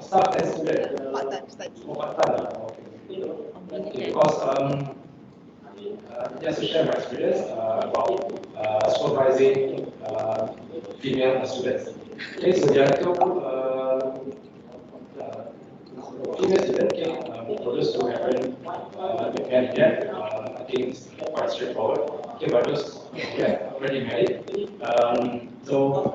Staff and student. Part-time study. Part-time. Okay. Because just to share my experience about supervising female students. Okay, so there are two female students for those who haven't married yet. I think it's quite straightforward. Okay, but those who are already married, so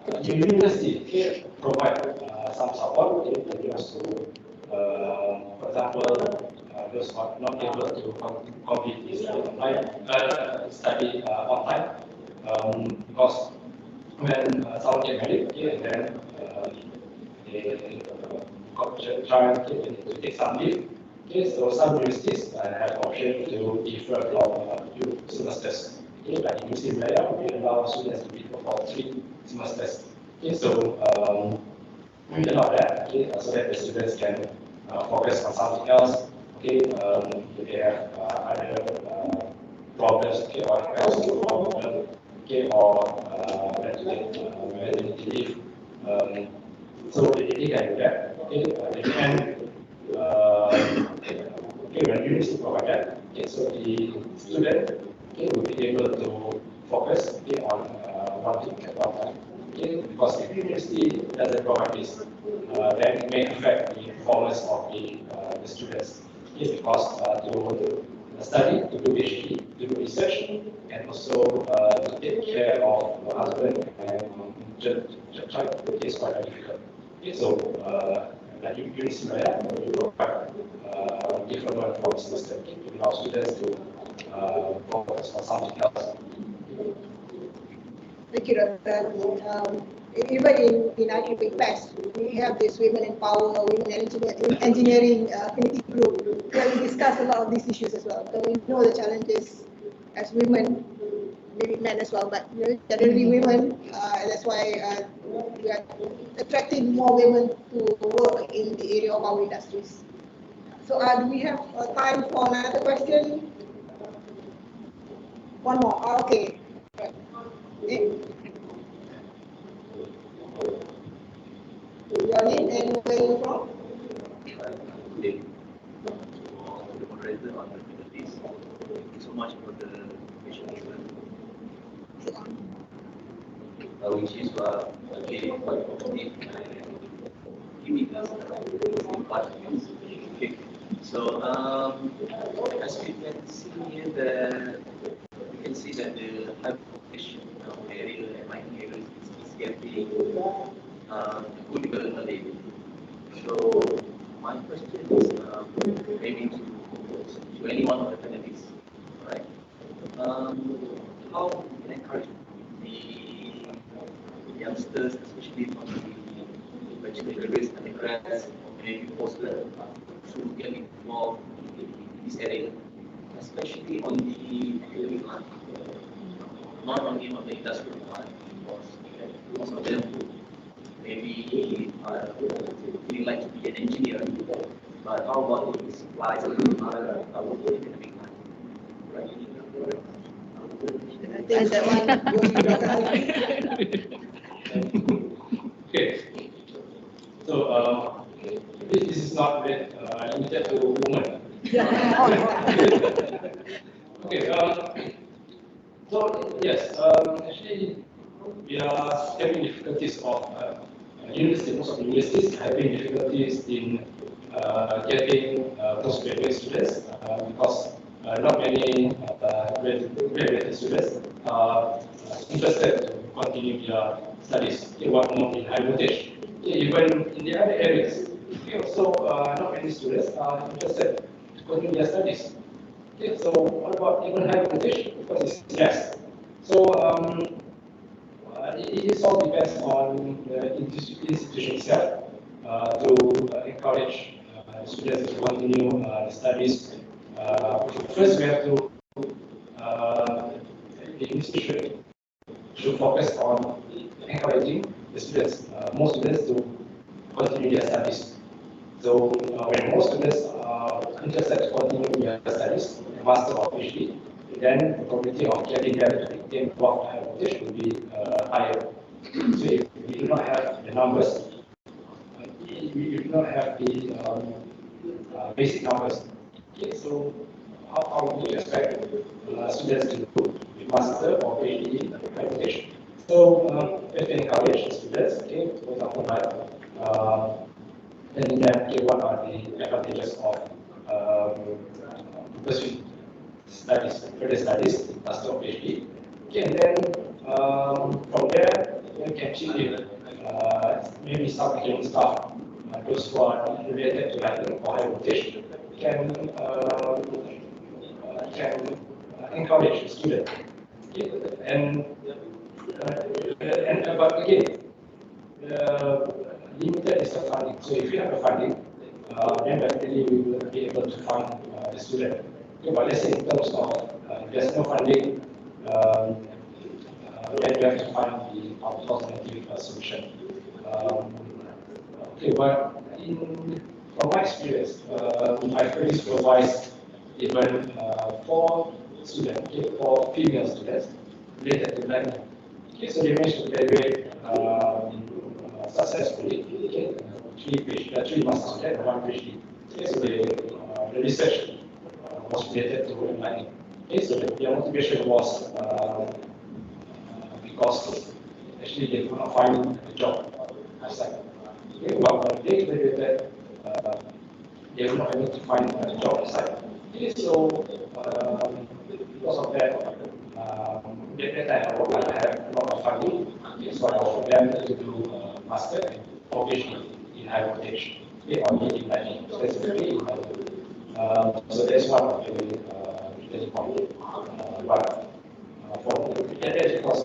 the university provide some support in terms to, for example, those who are not able to complete this study on time, because when someone get married, and then they try to take some leave. Okay, so some universities have option to defer from 2 semesters. Okay, like in UC Malaya, we allow students to defer for 3 semesters. Okay, so we allow that, okay, so that the students can focus on something else. Okay, if they have other problems, okay, or health problem, okay, or maternity leave. So they can do that. Okay, they can. Okay, when university provide that, okay, so the student, okay, will be able to focus, okay, on one thing at one time. Okay, because if university doesn't provide this hours of the students. Okay, because to study, to do PhD, to do research, and also to take care of the husband and child is quite difficult. Okay, so like you see, you provide different one for the system to allow students to focus on something else. Thank you, Dr. Even in IEEE PES, we have this Women in Power, Women in Engineering affinity group where we discuss a lot of these issues as well. So we know the challenges as women, maybe men as well, but generally women. That's why we are attracting more women to work in the area of our industries. So do we have time for another question? One more. Okay. Right. Your name and where you from? The moderator on the facilities. Thank you so much for the information given. Which is again quite positive and giving us important. Okay. So as we can see here, we can see that the high population area and mining areas is getting good development. So my question is maybe to any one of the panelists, right? How we can encourage the youngsters, especially from the bachelor degrees, undergrads, or maybe postgrad, to get involved in this area, especially on the academic line, not only on the industrial line, because most of them maybe feeling like to be an engineer, but how about the supplies and other academic line? Right? I think that one goes to Dr. Okay, so this is not limited to women. Okay, so yes, actually we are having difficulties of universities. Most of the universities are having difficulties in getting postgraduate students because not many graduate students are interested to continue their studies. They want more in high voltage. Even in the other areas, also not many students are interested to continue their studies. Okay, so what about even high voltage? Because it's less. So it all depends on the institution itself to encourage students to continue the studies. First, we have to the institution should focus on encouraging the students, more students to continue their studies. So when most students are interested to continue their studies, master or PhD, then the probability of getting them to obtain higher voltage will be higher. So if we do not have the numbers, we do not have the basic numbers. Okay, so how would you expect students to do with master or PhD in high voltage? So we can encourage the students, okay, for example, like telling them, okay, what are the advantages of pursuing studies, further studies, master or PhD. Okay, and then from there, we can achieve maybe some academic stuff. Those who are related to lighting or high voltage can encourage the student. Okay, and but again, limited is the funding. So if you have the funding, then definitely we will be able to fund the student. Okay, but let's say in terms of there's no funding, then we have to find the alternative solution. Okay, but from my experience, I've already supervised even four students, okay, four female students related to learning. Okay, so they managed to graduate successfully. Okay, three masters students and one PhD. Okay, so the research was related to learning. Okay, so their motivation was because actually they could not find a job outside. Okay, but when they graduated, they are not able to find a job outside. Okay, so because of that, at that time I have a lot of funding, okay, so I offered them to do master and PhD in high voltage, okay, or in lighting, specifically in lighting. So that's one of the point. But for that is because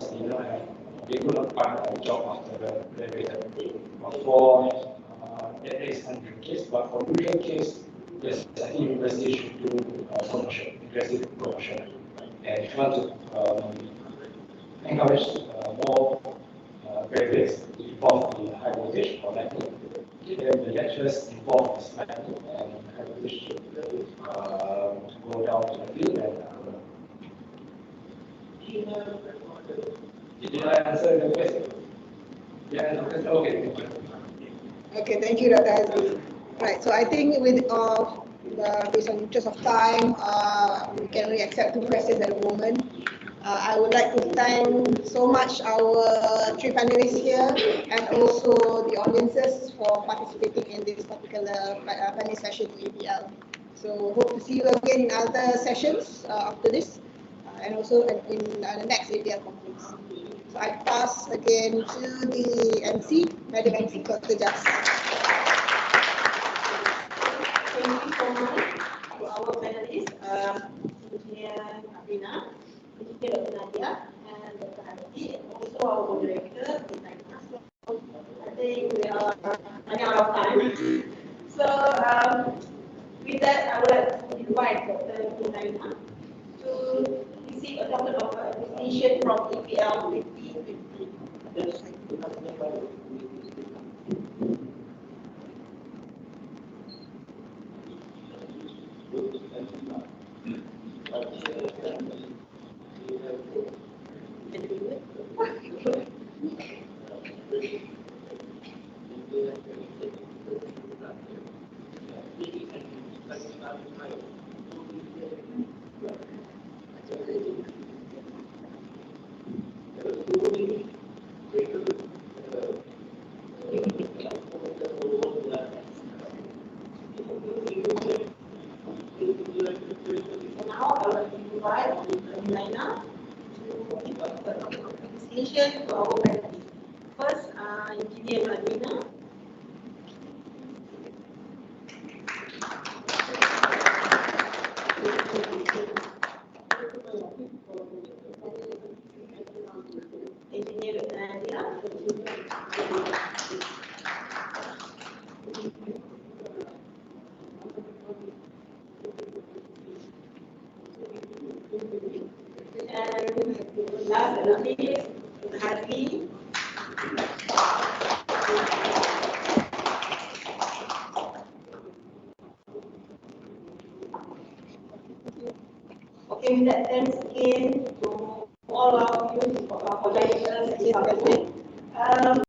they could not find a job after the graduated. But for that is unusual case, but for usual case, yes, I think university should do promotion, aggressive promotion. And if you want to encourage more graduates to involve in high voltage or lighting, then the lecturers involved in lighting and high voltage should go down to the field and did I answer the question? Yeah, okay. Okay, thank you, Dr. Azmi. Right, so I think based on interest of time, we can only accept 2 questions at the moment. I would like to thank so much our 3 panelists here and also the audiences for participating in this particular panel session in APL. So hope to see you again in other sessions after this and also in the next APL conference. So I pass again to the MC, Madam MC, Dr. Jas. Thank you so much to our panelists, Engineer Abina, Engineer Dr. Nadia, and Dr. Hadi, and also our moderator, Dr. So I think we are running out of time. So with that, I would like to invite Dr. Nadia to receive a token of appreciation from EPL 2020. Now I will invite Lina to give a token of appreciation to our panelists. First, Engineer Madina. Engineer Nadia. And last but not least, Hadi. Okay, with that, thanks again to all of you for joining us this afternoon.